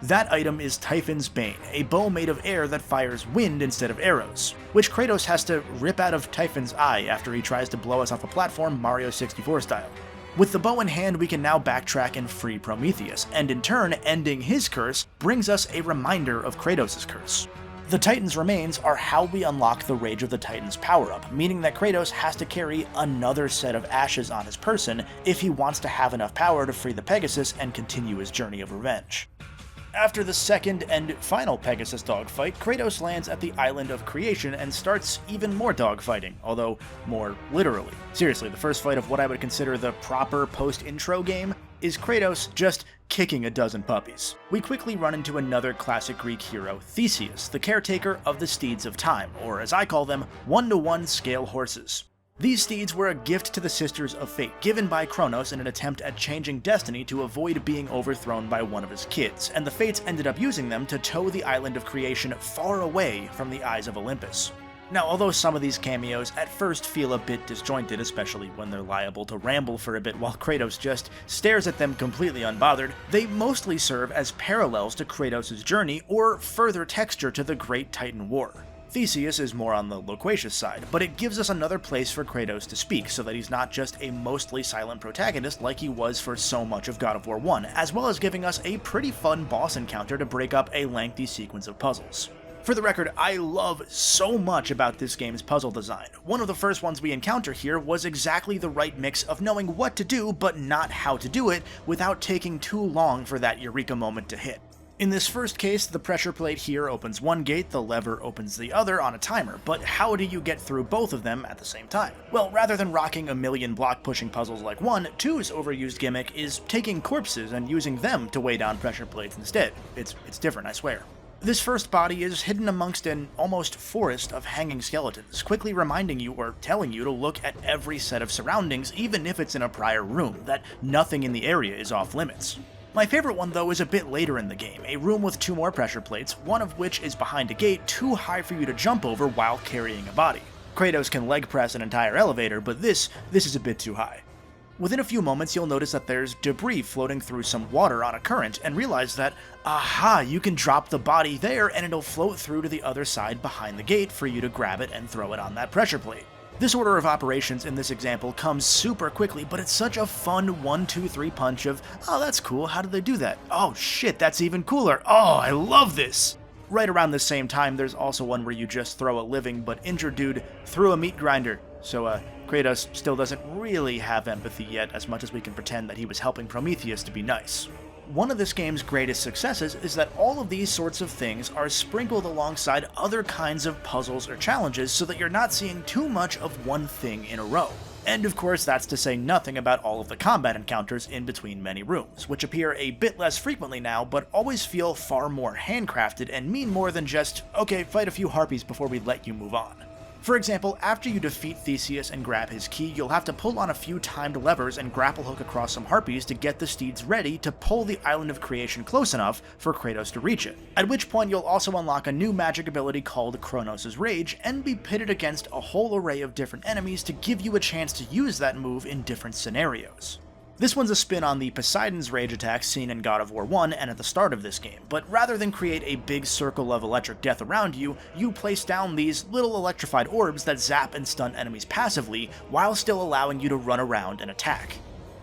That item is Typhon's Bane, a bow made of air that fires wind instead of arrows, which Kratos has to rip out of Typhon's eye after he tries to blow us off a platform Mario 64 style. With the bow in hand, we can now backtrack and free Prometheus, and in turn, ending his curse brings us a reminder of Kratos' curse. The Titan's remains are how we unlock the Rage of the Titans power-up, meaning that Kratos has to carry another set of ashes on his person if he wants to have enough power to free the Pegasus and continue his journey of revenge. After the second and final Pegasus dogfight, Kratos lands at the Island of Creation and starts even more dogfighting, although more literally. Seriously, the first fight of what I would consider the proper post-intro game is Kratos just kicking a dozen puppies. We quickly run into another classic Greek hero, Theseus, the caretaker of the Steeds of Time, or as I call them, 1-to-1 scale horses. These steeds were a gift to the Sisters of Fate, given by Kronos in an attempt at changing destiny to avoid being overthrown by one of his kids, and the Fates ended up using them to tow the Island of Creation far away from the eyes of Olympus. Now, although some of these cameos at first feel a bit disjointed, especially when they're liable to ramble for a bit while Kratos just stares at them completely unbothered, they mostly serve as parallels to Kratos' journey or further texture to the Great Titan War. Theseus is more on the loquacious side, but it gives us another place for Kratos to speak so that he's not just a mostly silent protagonist like he was for so much of God of War 1, as well as giving us a pretty fun boss encounter to break up a lengthy sequence of puzzles. For the record, I love so much about this game's puzzle design. One of the first ones we encounter here was exactly the right mix of knowing what to do but not how to do it without taking too long for that eureka moment to hit. In this first case, the pressure plate here opens one gate, the lever opens the other on a timer, but how do you get through both of them at the same time? Well, rather than rocking a million block-pushing puzzles like 1, 2's overused gimmick is taking corpses and using them to weigh down pressure plates instead. It's different, I swear. This first body is hidden amongst an almost forest of hanging skeletons, quickly reminding you or telling you to look at every set of surroundings, even if it's in a prior room, that nothing in the area is off limits. My favorite one though is a bit later in the game, a room with 2 more pressure plates, one of which is behind a gate too high for you to jump over while carrying a body. Kratos can leg press an entire elevator, but this is a bit too high. Within a few moments, you'll notice that there's debris floating through some water on a current, and realize that, aha, you can drop the body there and it'll float through to the other side behind the gate for you to grab it and throw it on that pressure plate. This order of operations in this example comes super quickly, but it's such a fun 1-2-3 punch of, oh, that's cool, how did they do that? Oh shit, that's even cooler. Oh, I love this! Right around the same time, there's also one where you just throw a living but injured dude through a meat grinder. So, Kratos still doesn't really have empathy yet, as much as we can pretend that he was helping Prometheus to be nice. One of this game's greatest successes is that all of these sorts of things are sprinkled alongside other kinds of puzzles or challenges so that you're not seeing too much of one thing in a row. And of course, that's to say nothing about all of the combat encounters in between many rooms, which appear a bit less frequently now, but always feel far more handcrafted and mean more than just, okay, fight a few harpies before we let you move on. For example, after you defeat Theseus and grab his key, you'll have to pull on a few timed levers and grapple hook across some harpies to get the steeds ready to pull the Island of Creation close enough for Kratos to reach it, at which point you'll also unlock a new magic ability called Kronos' Rage and be pitted against a whole array of different enemies to give you a chance to use that move in different scenarios. This one's a spin on the Poseidon's Rage attack seen in God of War 1 and at the start of this game, but rather than create a big circle of electric death around you, you place down these little electrified orbs that zap and stun enemies passively, while still allowing you to run around and attack.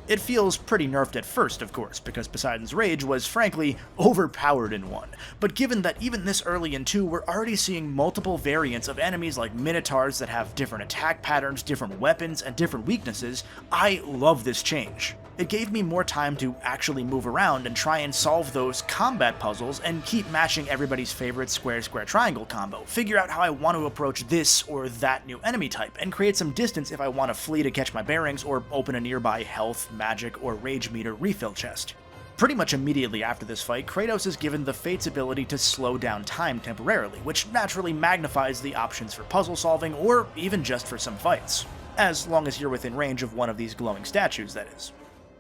It feels pretty nerfed at first, of course, because Poseidon's Rage was, frankly, overpowered in 1, but given that even this early in 2, we're already seeing multiple variants of enemies like Minotaurs that have different attack patterns, different weapons, and different weaknesses, I love this change. It gave me more time to actually move around and try and solve those combat puzzles and keep matching everybody's favorite square-square-triangle combo, figure out how I want to approach this or that new enemy type, and create some distance if I want to flee to catch my bearings or open a nearby health, magic, or rage meter refill chest. Pretty much immediately after this fight, Kratos is given the Fate's ability to slow down time temporarily, which naturally magnifies the options for puzzle solving or even just for some fights. As long as you're within range of one of these glowing statues, that is.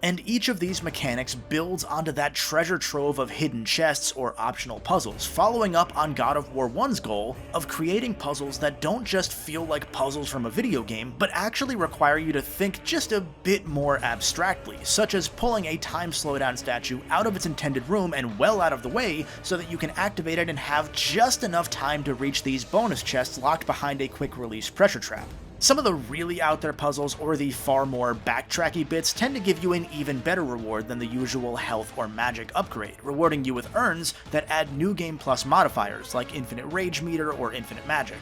And each of these mechanics builds onto that treasure trove of hidden chests or optional puzzles, following up on God of War 1's goal of creating puzzles that don't just feel like puzzles from a video game, but actually require you to think just a bit more abstractly, such as pulling a time slowdown statue out of its intended room and well out of the way so that you can activate it and have just enough time to reach these bonus chests locked behind a quick release pressure trap. Some of the really out there puzzles or the far more backtracky bits tend to give you an even better reward than the usual health or magic upgrade, rewarding you with urns that add new game plus modifiers like infinite rage meter or infinite magic.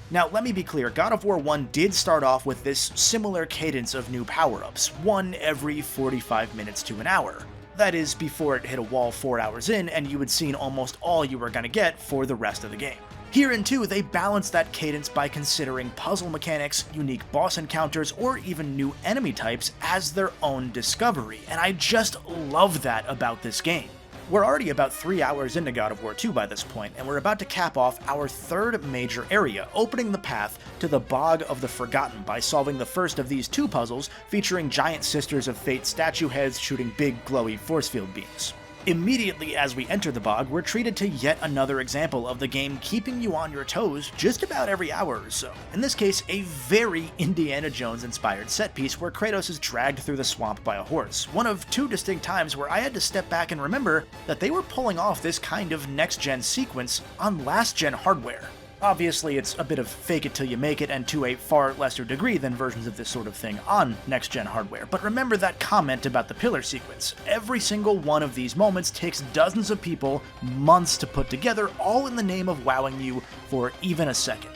Now let me be clear, God of War 1 did start off with this similar cadence of new power-ups, one every 45 minutes to an hour. That is before it hit a wall 4 hours in and you had seen almost all you were going to get for the rest of the game. Here in 2, they balance that cadence by considering puzzle mechanics, unique boss encounters, or even new enemy types as their own discovery, and I just love that about this game. We're already about 3 hours into God of War 2 by this point, and we're about to cap off our third major area, opening the path to the Bog of the Forgotten by solving the first of these 2 puzzles featuring giant Sisters of Fate statue heads shooting big glowy force field beams. Immediately as we enter the bog, we're treated to yet another example of the game keeping you on your toes just about every hour or so. In this case, a very Indiana Jones inspired set piece where Kratos is dragged through the swamp by a horse, one of 2 distinct times where I had to step back and remember that they were pulling off this kind of next-gen sequence on last-gen hardware. Obviously, it's a bit of fake it till you make it, and to a far lesser degree than versions of this sort of thing on next-gen hardware. But remember that comment about the pillar sequence. Every single one of these moments takes dozens of people months to put together, all in the name of wowing you for even a second.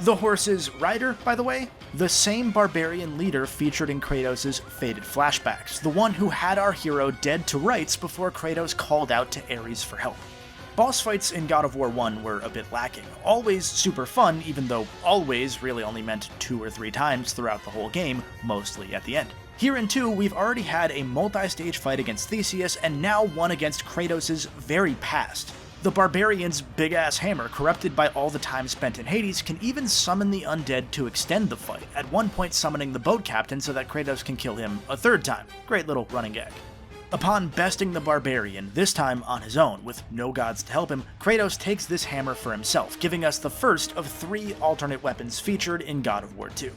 The horse's rider, by the way, the same barbarian leader featured in Kratos' faded flashbacks, the one who had our hero dead to rights before Kratos called out to Ares for help. Boss fights in God of War 1 were a bit lacking. Always super fun, even though always really only meant 2 or 3 times throughout the whole game, mostly at the end. Here in 2, we've already had a multi-stage fight against Theseus, and now one against Kratos' very past. The barbarian's big-ass hammer, corrupted by all the time spent in Hades, can even summon the undead to extend the fight, at one point summoning the boat captain so that Kratos can kill him a 3rd time. Great little running gag. Upon besting the barbarian, this time on his own, with no gods to help him, Kratos takes this hammer for himself, giving us the first of 3 alternate weapons featured in God of War 2.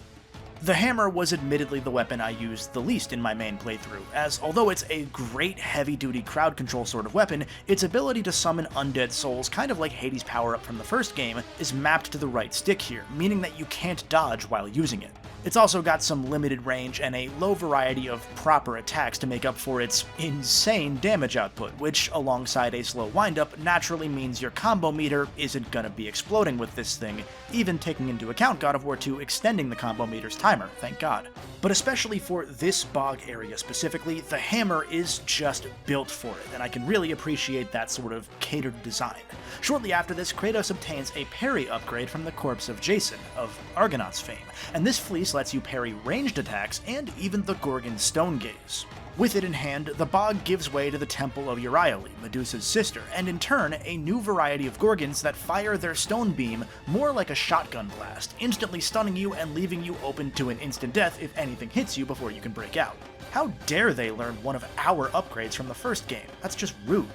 The hammer was admittedly the weapon I used the least in my main playthrough, as although it's a great heavy-duty crowd control sort of weapon, its ability to summon undead souls, kind of like Hades' power-up from the first game, is mapped to the right stick here, meaning that you can't dodge while using it. It's also got some limited range and a low variety of proper attacks to make up for its insane damage output, which, alongside a slow windup, naturally means your combo meter isn't gonna be exploding with this thing, even taking into account God of War 2 extending the combo meter's timer, thank God. But especially for this bog area specifically, the hammer is just built for it, and I can really appreciate that sort of catered design. Shortly after this, Kratos obtains a parry upgrade from the corpse of Jason, of Argonaut's fame, and this fleece lets you parry ranged attacks and even the Gorgon's stone gaze. With it in hand, the bog gives way to the temple of Euryale, Medusa's sister, and in turn, a new variety of Gorgons that fire their stone beam more like a shotgun blast, instantly stunning you and leaving you open to an instant death if anything hits you before you can break out. How dare they learn one of our upgrades from the first game? That's just rude.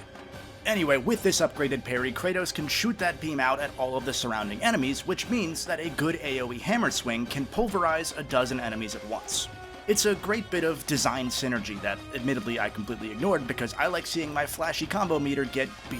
Anyway, with this upgraded parry, Kratos can shoot that beam out at all of the surrounding enemies, which means that a good AoE hammer swing can pulverize a dozen enemies at once. It's a great bit of design synergy that, admittedly, I completely ignored because I like seeing my flashy combo meter get big.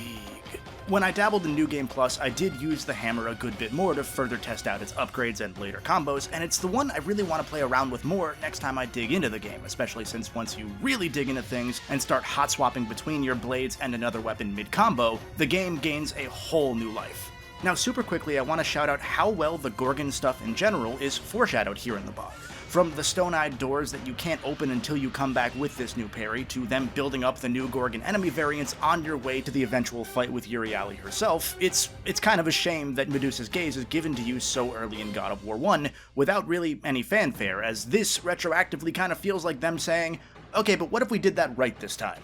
When I dabbled in New Game Plus, I did use the hammer a good bit more to further test out its upgrades and later combos, and it's the one I really want to play around with more next time I dig into the game, especially since once you really dig into things and start hot swapping between your blades and another weapon mid-combo, the game gains a whole new life. Now super quickly, I want to shout out how well the Gorgon stuff in general is foreshadowed here in the bog. From the stone-eyed doors that you can't open until you come back with this new parry, to them building up the new Gorgon enemy variants on your way to the eventual fight with Euryale herself, it's kind of a shame that Medusa's gaze is given to you so early in God of War 1 without really any fanfare, as this retroactively kind of feels like them saying, okay, but what if we did that right this time?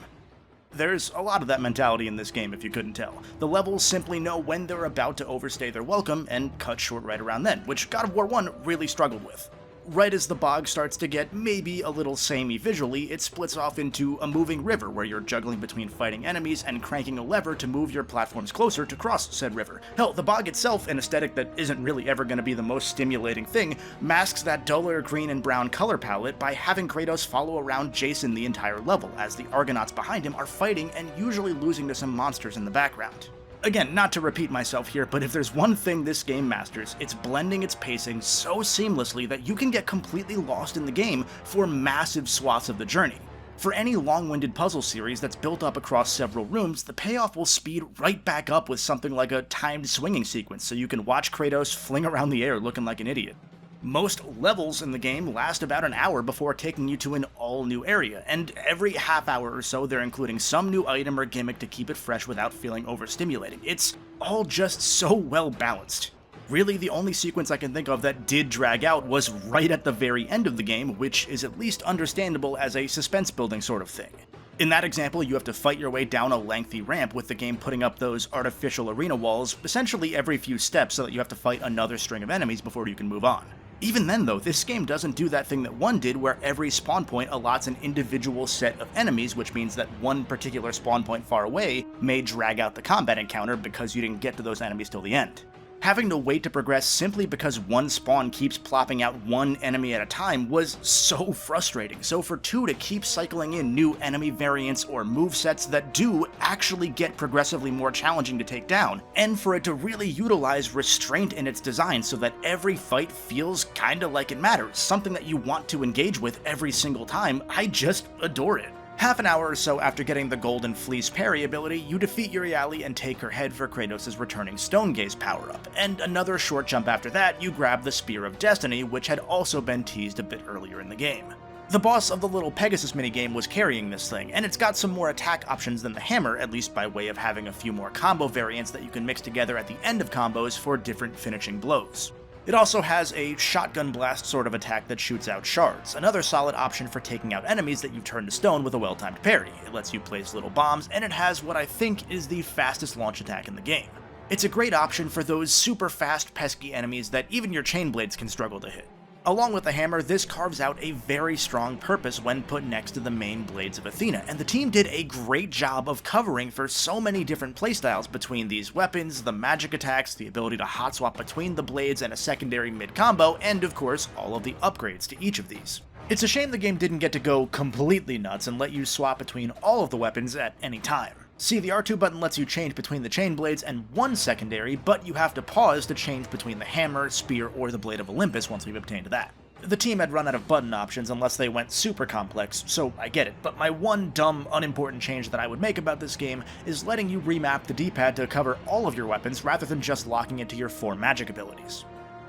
There's a lot of that mentality in this game, if you couldn't tell. The levels simply know when they're about to overstay their welcome and cut short right around then, which God of War 1 really struggled with. Right as the bog starts to get maybe a little samey visually, it splits off into a moving river where you're juggling between fighting enemies and cranking a lever to move your platforms closer to cross said river. Hell, the bog itself, an aesthetic that isn't really ever going to be the most stimulating thing, masks that duller green and brown color palette by having Kratos follow around Jason the entire level, as the Argonauts behind him are fighting and usually losing to some monsters in the background. Again, not to repeat myself here, but if there's one thing this game masters, it's blending its pacing so seamlessly that you can get completely lost in the game for massive swaths of the journey. For any long-winded puzzle series that's built up across several rooms, the payoff will speed right back up with something like a timed swinging sequence so you can watch Kratos fling around the air looking like an idiot. Most levels in the game last about an hour before taking you to an all-new area, and every half hour or so they're including some new item or gimmick to keep it fresh without feeling overstimulating. It's all just so well balanced. Really, the only sequence I can think of that did drag out was right at the very end of the game, which is at least understandable as a suspense-building sort of thing. In that example, you have to fight your way down a lengthy ramp, with the game putting up those artificial arena walls essentially every few steps so that you have to fight another string of enemies before you can move on. Even then though, this game doesn't do that thing that 1 did where every spawn point allots an individual set of enemies, which means that one particular spawn point far away may drag out the combat encounter because you didn't get to those enemies till the end. Having to wait to progress simply because one spawn keeps plopping out one enemy at a time was so frustrating. So for 2 to keep cycling in new enemy variants or movesets that do actually get progressively more challenging to take down, and for it to really utilize restraint in its design so that every fight feels kinda like it matters, something that you want to engage with every single time, I just adore it. Half an hour or so after getting the Golden Fleece parry ability, you defeat Euryale and take her head for Kratos' returning Stone Gaze power-up, and another short jump after that, you grab the Spear of Destiny, which had also been teased a bit earlier in the game. The boss of the little Pegasus minigame was carrying this thing, and it's got some more attack options than the hammer, at least by way of having a few more combo variants that you can mix together at the end of combos for different finishing blows. It also has a shotgun blast sort of attack that shoots out shards, another solid option for taking out enemies that you've turned to stone with a well-timed parry. It lets you place little bombs, and it has what I think is the fastest launch attack in the game. It's a great option for those super fast, pesky enemies that even your chain blades can struggle to hit. Along with the hammer, this carves out a very strong purpose when put next to the main blades of Athena, and the team did a great job of covering for so many different playstyles between these weapons, the magic attacks, the ability to hot swap between the blades and a secondary mid-combo, and of course, all of the upgrades to each of these. It's a shame the game didn't get to go completely nuts and let you swap between all of the weapons at any time. See, the R2 button lets you change between the chain blades and one secondary, but you have to pause to change between the hammer, spear, or the Blade of Olympus once you've obtained that. The team had run out of button options unless they went super complex, so I get it, but my one dumb, unimportant change that I would make about this game is letting you remap the D-pad to cover all of your weapons rather than just locking it to your 4 magic abilities.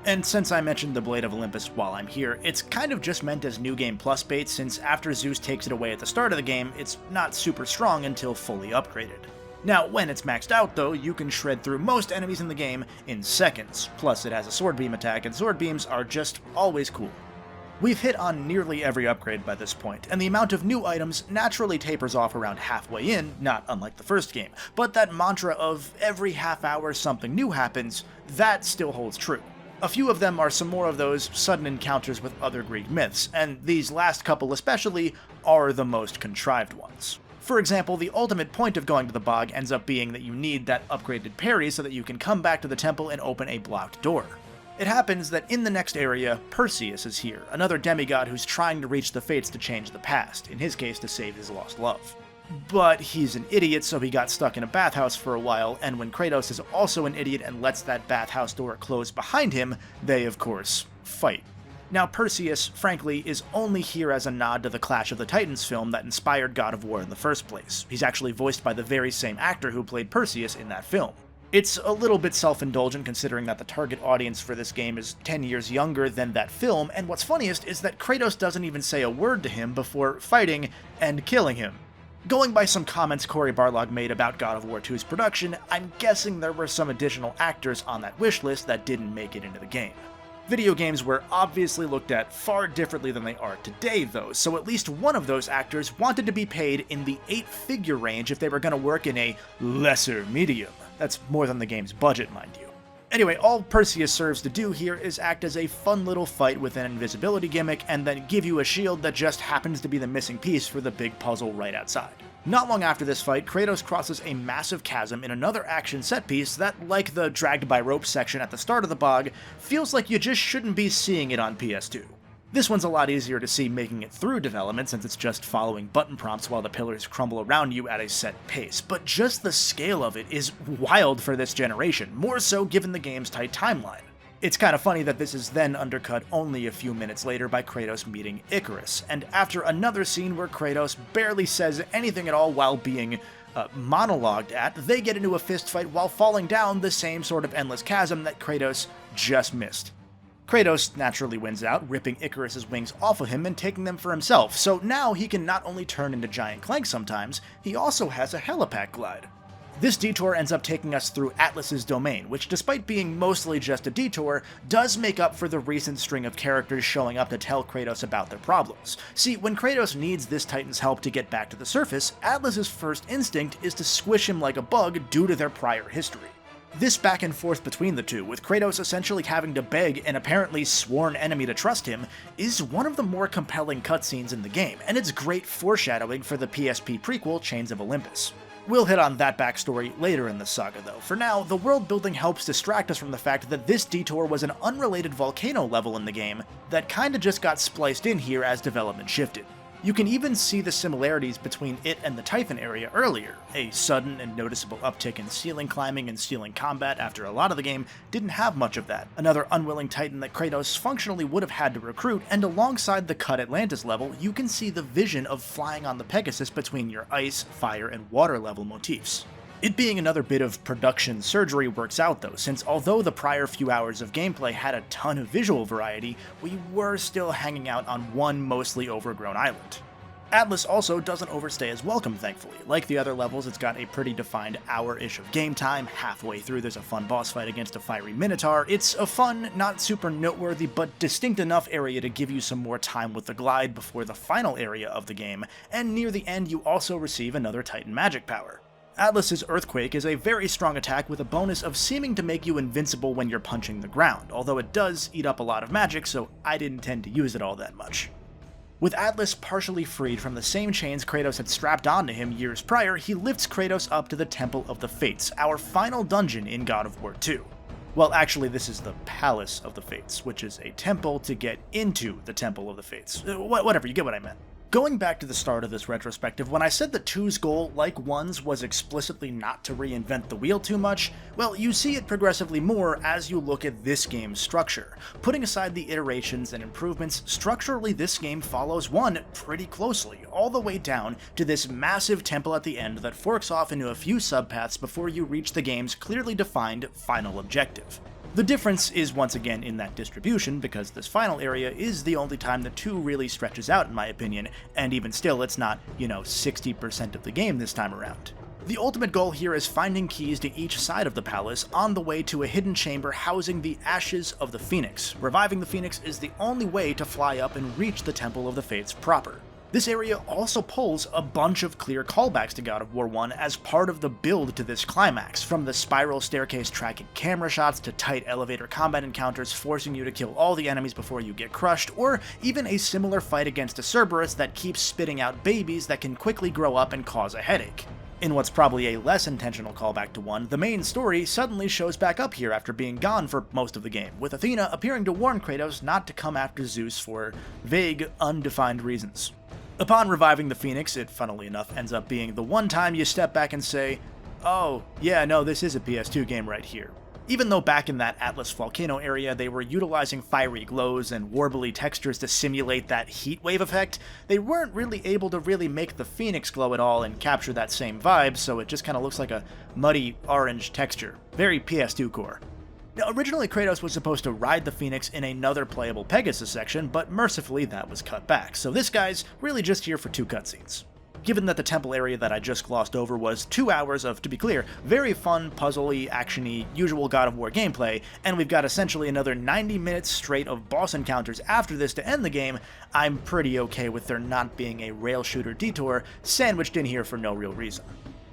And since I mentioned the Blade of Olympus while I'm here, it's kind of just meant as New Game Plus bait, since after Zeus takes it away at the start of the game, it's not super strong until fully upgraded. Now, when it's maxed out though, you can shred through most enemies in the game in seconds, plus it has a sword beam attack, and sword beams are just always cool. We've hit on nearly every upgrade by this point, and the amount of new items naturally tapers off around halfway in, not unlike the first game, but that mantra of every half hour something new happens, that still holds true. A few of them are some more of those sudden encounters with other Greek myths, and these last couple especially are the most contrived ones. For example, the ultimate point of going to the bog ends up being that you need that upgraded parry so that you can come back to the temple and open a blocked door. It happens that in the next area, Perseus is here, another demigod who's trying to reach the fates to change the past, in his case to save his lost love. But he's an idiot, so he got stuck in a bathhouse for a while, and when Kratos is also an idiot and lets that bathhouse door close behind him, they, of course, fight. Now, Perseus, frankly, is only here as a nod to the Clash of the Titans film that inspired God of War in the first place. He's actually voiced by the very same actor who played Perseus in that film. It's a little bit self-indulgent considering that the target audience for this game is 10 years younger than that film, and what's funniest is that Kratos doesn't even say a word to him before fighting and killing him. Going by some comments Cory Barlog made about God of War 2's production, I'm guessing there were some additional actors on that wish list that didn't make it into the game. Video games were obviously looked at far differently than they are today though, so at least one of those actors wanted to be paid in the 8-figure range if they were going to work in a lesser medium. That's more than the game's budget, mind you. Anyway, all Perseus serves to do here is act as a fun little fight with an invisibility gimmick and then give you a shield that just happens to be the missing piece for the big puzzle right outside. Not long after this fight, Kratos crosses a massive chasm in another action set piece that, like the dragged by rope section at the start of the bog, feels like you just shouldn't be seeing it on PS2. This one's a lot easier to see making it through development since it's just following button prompts while the pillars crumble around you at a set pace, but just the scale of it is wild for this generation, more so given the game's tight timeline. It's kind of funny that this is then undercut only a few minutes later by Kratos meeting Icarus, and after another scene where Kratos barely says anything at all while being monologued at, they get into a fistfight while falling down the same sort of endless chasm that Kratos just missed. Kratos naturally wins out, ripping Icarus's wings off of him and taking them for himself, so now he can not only turn into Giant Clank sometimes, he also has a helipack glide. This detour ends up taking us through Atlas's domain, which despite being mostly just a detour, does make up for the recent string of characters showing up to tell Kratos about their problems. See, when Kratos needs this Titan's help to get back to the surface, Atlas's first instinct is to squish him like a bug due to their prior history. This back and forth between the two, with Kratos essentially having to beg an apparently sworn enemy to trust him, is one of the more compelling cutscenes in the game, and it's great foreshadowing for the PSP prequel Chains of Olympus. We'll hit on that backstory later in the saga though. For now, the world building helps distract us from the fact that this detour was an unrelated volcano level in the game that kinda just got spliced in here as development shifted. You can even see the similarities between it and the Typhon area earlier, a sudden and noticeable uptick in ceiling climbing and ceiling combat after a lot of the game didn't have much of that, another unwilling titan that Kratos functionally would have had to recruit, and alongside the cut Atlantis level, you can see the vision of flying on the Pegasus between your ice, fire, and water level motifs. It being another bit of production surgery works out though, since although the prior few hours of gameplay had a ton of visual variety, we were still hanging out on one mostly overgrown island. Atlas also doesn't overstay as welcome, thankfully. Like the other levels, it's got a pretty defined hour-ish of game time. Halfway through, there's a fun boss fight against a fiery minotaur. It's a fun, not super noteworthy, but distinct enough area to give you some more time with the glide before the final area of the game, and near the end you also receive another Titan magic power. Atlas's Earthquake is a very strong attack with a bonus of seeming to make you invincible when you're punching the ground, although it does eat up a lot of magic, so I didn't tend to use it all that much. With Atlas partially freed from the same chains Kratos had strapped onto him years prior, he lifts Kratos up to the Temple of the Fates, our final dungeon in God of War 2. Well, actually, this is the Palace of the Fates, which is a temple to get into the Temple of the Fates. Whatever, you get what I meant. Going back to the start of this retrospective, when I said that 2's goal, like 1's, was explicitly not to reinvent the wheel too much, well, you see it progressively more as you look at this game's structure. Putting aside the iterations and improvements, structurally this game follows 1 pretty closely, all the way down to this massive temple at the end that forks off into a few subpaths before you reach the game's clearly defined final objective. The difference is once again in that distribution, because this final area is the only time the 2 really stretches out in my opinion, and even still it's not, 60% of the game this time around. The ultimate goal here is finding keys to each side of the palace on the way to a hidden chamber housing the ashes of the Phoenix. Reviving the Phoenix is the only way to fly up and reach the Temple of the Fates proper. This area also pulls a bunch of clear callbacks to God of War 1 as part of the build to this climax, from the spiral staircase tracking camera shots to tight elevator combat encounters forcing you to kill all the enemies before you get crushed, or even a similar fight against a Cerberus that keeps spitting out babies that can quickly grow up and cause a headache. In what's probably a less intentional callback to 1, the main story suddenly shows back up here after being gone for most of the game, with Athena appearing to warn Kratos not to come after Zeus for vague, undefined reasons. Upon reviving the Phoenix, it funnily enough ends up being the one time you step back and say, oh, yeah, no, this is a PS2 game right here. Even though back in that Atlas volcano area they were utilizing fiery glows and warbly textures to simulate that heat wave effect, they weren't really able to really make the Phoenix glow at all and capture that same vibe, so it just kind of looks like a muddy orange texture. Very PS2 core. Now, originally Kratos was supposed to ride the Phoenix in another playable Pegasus section, but mercifully that was cut back, so this guy's really just here for 2 cutscenes. Given that the temple area that I just glossed over was 2 hours of, to be clear, very fun, puzzly, actiony, usual God of War gameplay, and we've got essentially another 90 minutes straight of boss encounters after this to end the game, I'm pretty okay with there not being a rail shooter detour sandwiched in here for no real reason.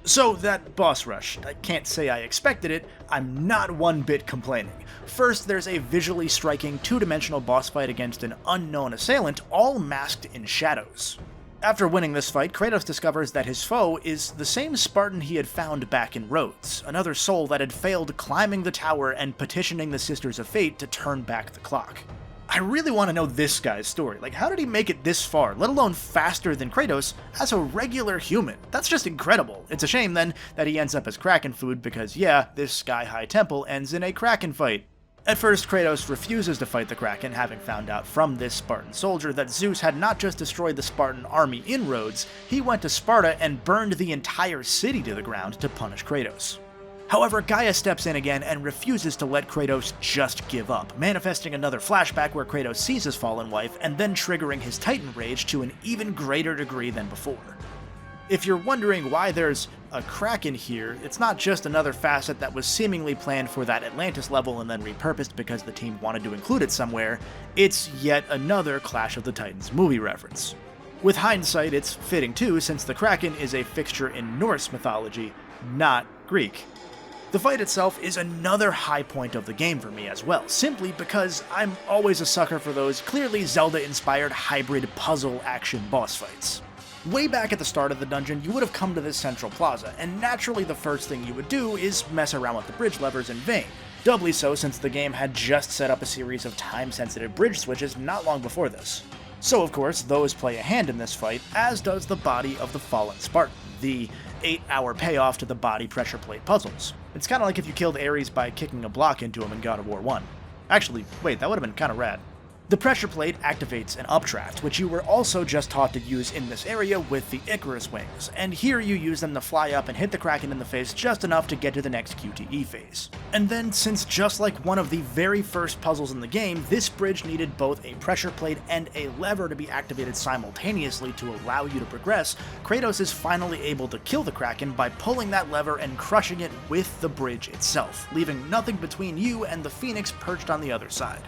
So, that boss rush, I can't say I expected it, I'm not one bit complaining. First, there's a visually striking 2-dimensional boss fight against an unknown assailant, all masked in shadows. After winning this fight, Kratos discovers that his foe is the same Spartan he had found back in Rhodes, another soul that had failed climbing the tower and petitioning the Sisters of Fate to turn back the clock. I really want to know this guy's story. Like, how did he make it this far, let alone faster than Kratos, as a regular human? That's just incredible. It's a shame, then, that he ends up as Kraken food because, yeah, this sky-high temple ends in a Kraken fight. At first, Kratos refuses to fight the Kraken, having found out from this Spartan soldier that Zeus had not just destroyed the Spartan army in Rhodes, he went to Sparta and burned the entire city to the ground to punish Kratos. However, Gaia steps in again and refuses to let Kratos just give up, manifesting another flashback where Kratos sees his fallen wife and then triggering his Titan rage to an even greater degree than before. If you're wondering why there's a Kraken here, it's not just another facet that was seemingly planned for that Atlantis level and then repurposed because the team wanted to include it somewhere, it's yet another Clash of the Titans movie reference. With hindsight, it's fitting too, since the Kraken is a fixture in Norse mythology, not Greek. The fight itself is another high point of the game for me as well, simply because I'm always a sucker for those clearly Zelda-inspired hybrid puzzle action boss fights. Way back at the start of the dungeon, you would have come to this central plaza, and naturally the first thing you would do is mess around with the bridge levers in vain. Doubly so since the game had just set up a series of time-sensitive bridge switches not long before this. So of course, those play a hand in this fight, as does the body of the fallen Spartan, the 8-hour payoff to the body pressure plate puzzles. It's kinda like if you killed Ares by kicking a block into him in God of War 1. Actually, wait, that would've been kinda rad. The pressure plate activates an updraft, which you were also just taught to use in this area with the Icarus wings, and here you use them to fly up and hit the Kraken in the face just enough to get to the next QTE phase. And then, since just like one of the very first puzzles in the game, this bridge needed both a pressure plate and a lever to be activated simultaneously to allow you to progress, Kratos is finally able to kill the Kraken by pulling that lever and crushing it with the bridge itself, leaving nothing between you and the Phoenix perched on the other side.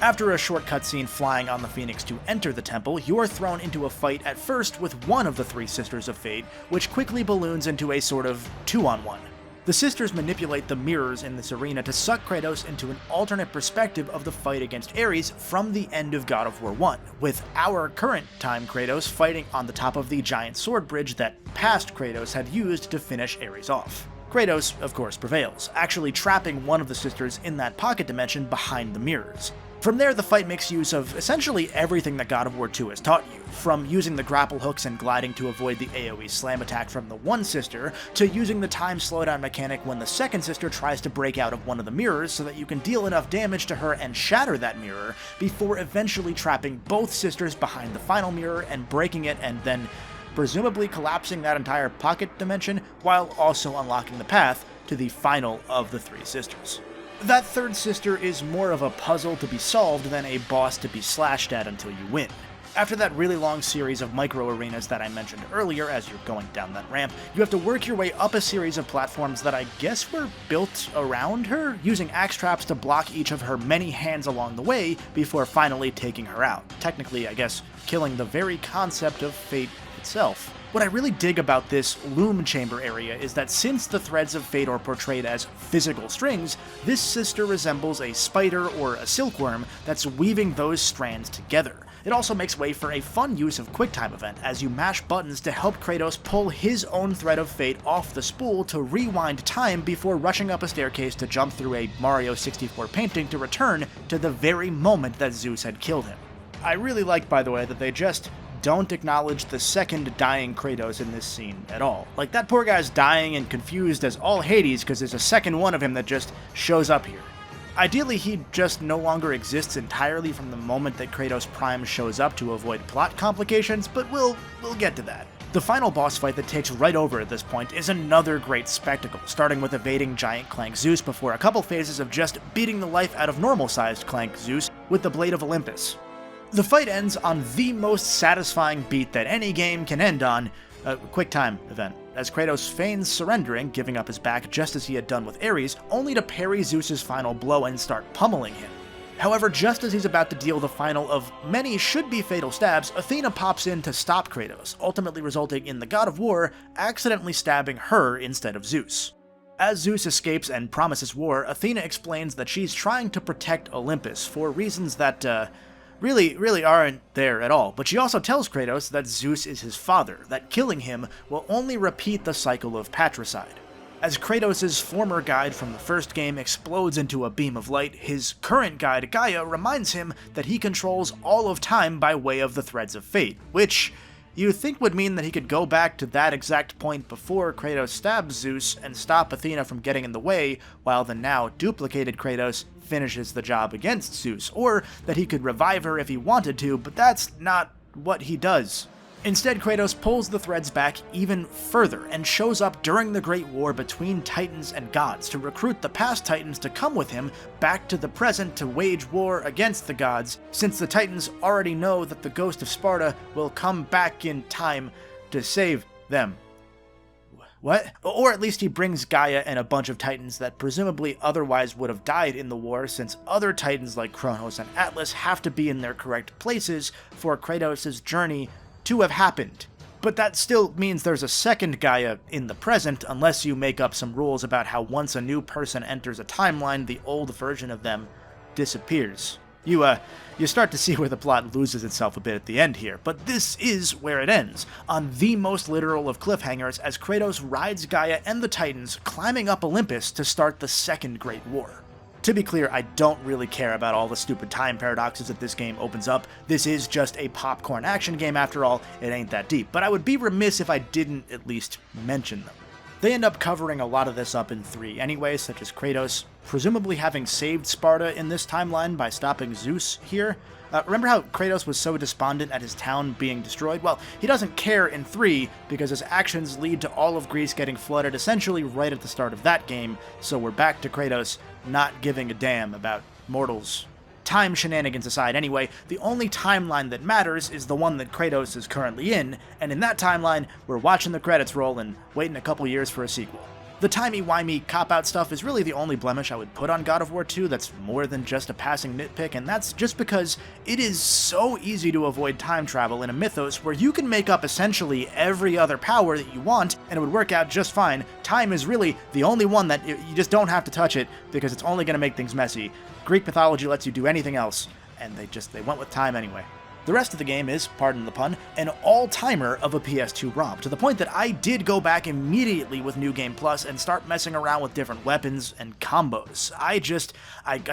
After a short cutscene flying on the Phoenix to enter the temple, you are thrown into a fight at first with one of the three Sisters of Fate, which quickly balloons into a sort of 2-on-1. The sisters manipulate the mirrors in this arena to suck Kratos into an alternate perspective of the fight against Ares from the end of God of War 1, with our current time Kratos fighting on the top of the giant sword bridge that past Kratos had used to finish Ares off. Kratos, of course, prevails, actually trapping one of the sisters in that pocket dimension behind the mirrors. From there, the fight makes use of essentially everything that God of War 2 has taught you, from using the grapple hooks and gliding to avoid the AoE slam attack from the one sister, to using the time slowdown mechanic when the second sister tries to break out of one of the mirrors so that you can deal enough damage to her and shatter that mirror, before eventually trapping both sisters behind the final mirror and breaking it and then presumably collapsing that entire pocket dimension, while also unlocking the path to the final of the three sisters. That third sister is more of a puzzle to be solved than a boss to be slashed at until you win. After that really long series of micro-arenas that I mentioned earlier as you're going down that ramp, you have to work your way up a series of platforms that I guess were built around her, using axe traps to block each of her many hands along the way before finally taking her out. Technically, I guess, killing the very concept of fate itself. What I really dig about this loom chamber area is that since the threads of fate are portrayed as physical strings, this sister resembles a spider or a silkworm that's weaving those strands together. It also makes way for a fun use of QuickTime event as you mash buttons to help Kratos pull his own thread of fate off the spool to rewind time before rushing up a staircase to jump through a Mario 64 painting to return to the very moment that Zeus had killed him. I really like, by the way, that they just don't acknowledge the second dying Kratos in this scene at all. Like, that poor guy's dying and confused as all Hades because there's a second one of him that just shows up here. Ideally, he just no longer exists entirely from the moment that Kratos Prime shows up to avoid plot complications, but we'll get to that. The final boss fight that takes right over at this point is another great spectacle, starting with evading giant Clank Zeus before a couple phases of just beating the life out of normal-sized Clank Zeus with the Blade of Olympus. The fight ends on the most satisfying beat that any game can end on, a QuickTime event, as Kratos feigns surrendering, giving up his back just as he had done with Ares, only to parry Zeus's final blow and start pummeling him. However, just as he's about to deal the final of many should-be fatal stabs, Athena pops in to stop Kratos, ultimately resulting in the God of War accidentally stabbing her instead of Zeus. As Zeus escapes and promises war, Athena explains that she's trying to protect Olympus for reasons that, really aren't there at all, but she also tells Kratos that Zeus is his father, that killing him will only repeat the cycle of patricide. As Kratos' former guide from the first game explodes into a beam of light, his current guide, Gaia, reminds him that he controls all of time by way of the threads of fate, which you think would mean that he could go back to that exact point before Kratos stabs Zeus and stop Athena from getting in the way, while the now duplicated Kratos finishes the job against Zeus, or that he could revive her if he wanted to, but that's not what he does. Instead, Kratos pulls the threads back even further and shows up during the Great War between Titans and gods to recruit the past Titans to come with him back to the present to wage war against the gods, since the Titans already know that the Ghost of Sparta will come back in time to save them. What? Or at least he brings Gaia and a bunch of Titans that presumably otherwise would have died in the war, since other Titans like Kronos and Atlas have to be in their correct places for Kratos' journey to have happened. But that still means there's a second Gaia in the present, unless you make up some rules about how once a new person enters a timeline, the old version of them disappears. You start to see where the plot loses itself a bit at the end here, but this is where it ends, on the most literal of cliffhangers as Kratos rides Gaia and the Titans climbing up Olympus to start the Second Great War. To be clear, I don't really care about all the stupid time paradoxes that this game opens up. This is just a popcorn action game after all, it ain't that deep, but I would be remiss if I didn't at least mention them. They end up covering a lot of this up in 3 anyway, such as Kratos presumably having saved Sparta in this timeline by stopping Zeus here. Remember how Kratos was so despondent at his town being destroyed? Well, he doesn't care in 3 because his actions lead to all of Greece getting flooded essentially right at the start of that game, so we're back to Kratos not giving a damn about mortals. Time shenanigans aside anyway, the only timeline that matters is the one that Kratos is currently in, and in that timeline, we're watching the credits roll and waiting a couple years for a sequel. The timey-wimey cop-out stuff is really the only blemish I would put on God of War 2 that's more than just a passing nitpick, and that's just because it is so easy to avoid time travel in a mythos where you can make up essentially every other power that you want, and it would work out just fine. Time is really the only one that you just don't have to touch it, because it's only going to make things messy. Greek mythology lets you do anything else, and they went with time anyway. The rest of the game is, pardon the pun, an all-timer of a PS2 ROM, to the point that I did go back immediately with New Game Plus and start messing around with different weapons and combos. I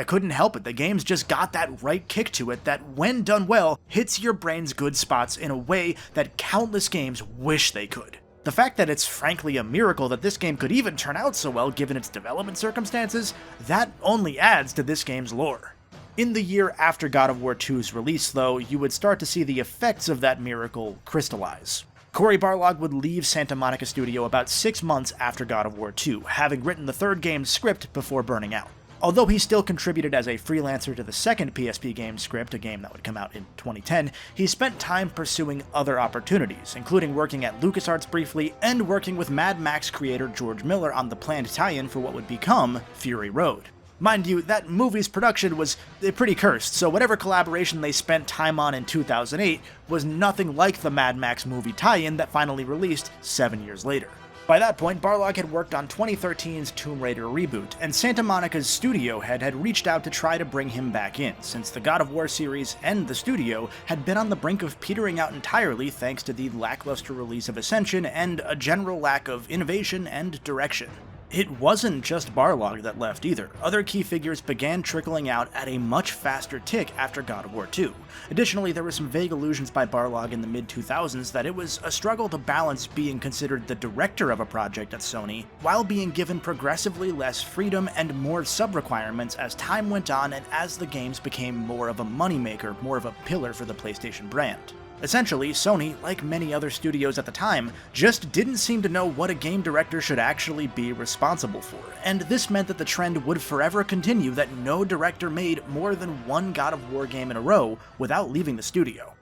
couldn't help it. The game's just got that right kick to it that, when done well, hits your brain's good spots in a way that countless games wish they could. The fact that it's frankly a miracle that this game could even turn out so well given its development circumstances, that only adds to this game's lore. In the year after God of War 2's release, though, you would start to see the effects of that miracle crystallize. Cory Barlog would leave Santa Monica Studio about 6 months after God of War 2, having written the third game's script before burning out. Although he still contributed as a freelancer to the second PSP game's script, a game that would come out in 2010, he spent time pursuing other opportunities, including working at LucasArts briefly and working with Mad Max creator George Miller on the planned tie-in for what would become Fury Road. Mind you, that movie's production was pretty cursed, so whatever collaboration they spent time on in 2008 was nothing like the Mad Max movie tie-in that finally released 7 years later. By that point, Barlog had worked on 2013's Tomb Raider reboot, and Santa Monica's studio head had reached out to try to bring him back in, since the God of War series and the studio had been on the brink of petering out entirely thanks to the lackluster release of Ascension and a general lack of innovation and direction. It wasn't just Barlog that left either. Other key figures began trickling out at a much faster tick after God of War 2. Additionally, there were some vague allusions by Barlog in the mid-2000s that it was a struggle to balance being considered the director of a project at Sony, while being given progressively less freedom and more sub-requirements as time went on and as the games became more of a moneymaker, more of a pillar for the PlayStation brand. Essentially, Sony, like many other studios at the time, just didn't seem to know what a game director should actually be responsible for, and this meant that the trend would forever continue that no director made more than one God of War game in a row without leaving the studio.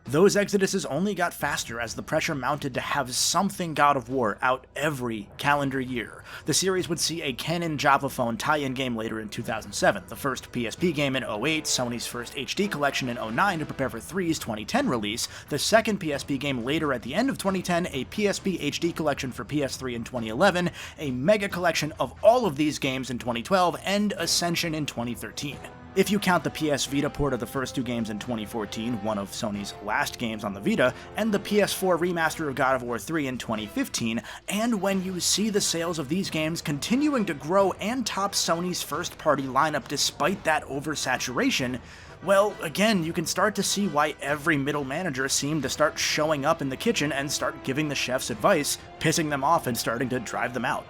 Those exoduses only got faster as the pressure mounted to have something God of War out every calendar year. The series would see a Canon Java phone tie-in game later in 2007, the first PSP game in 2008, Sony's first HD collection in 2009 to prepare for 3's 2010 release, the second PSP game later at the end of 2010, a PSP HD collection for PS3 in 2011, a mega collection of all of these games in 2012, and Ascension in 2013. If you count the PS Vita port of the first 2 games in 2014, one of Sony's last games on the Vita, and the PS4 remaster of God of War 3 in 2015, and when you see the sales of these games continuing to grow and top Sony's first-party lineup despite that oversaturation, well, again, you can start to see why every middle manager seemed to start showing up in the kitchen and start giving the chefs advice, pissing them off and starting to drive them out.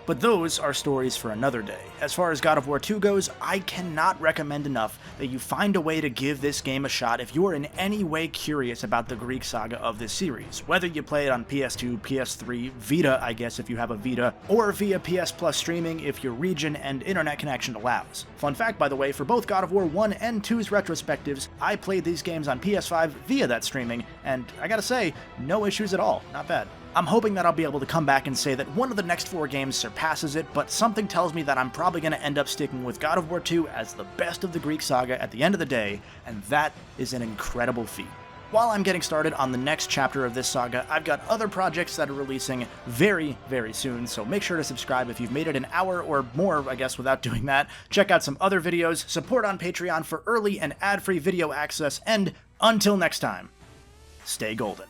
But those are stories for another day. As far as God of War 2 goes, I cannot recommend enough that you find a way to give this game a shot if you are in any way curious about the Greek saga of this series, whether you play it on PS2, PS3, Vita, I guess if you have a Vita, or via PS Plus streaming if your region and internet connection allows. Fun fact, by the way, for both God of War 1 and 2's retrospectives, I played these games on PS5 via that streaming, and I gotta say, no issues at all, not bad. I'm hoping that I'll be able to come back and say that one of the next 4 games surpasses it, but something tells me that I'm probably going to end up sticking with God of War 2 as the best of the Greek saga at the end of the day, and that is an incredible feat. While I'm getting started on the next chapter of this saga, I've got other projects that are releasing very, very soon, so make sure to subscribe if you've made it an hour or more, I guess, without doing that. Check out some other videos, support on Patreon for early and ad-free video access, and until next time, stay golden.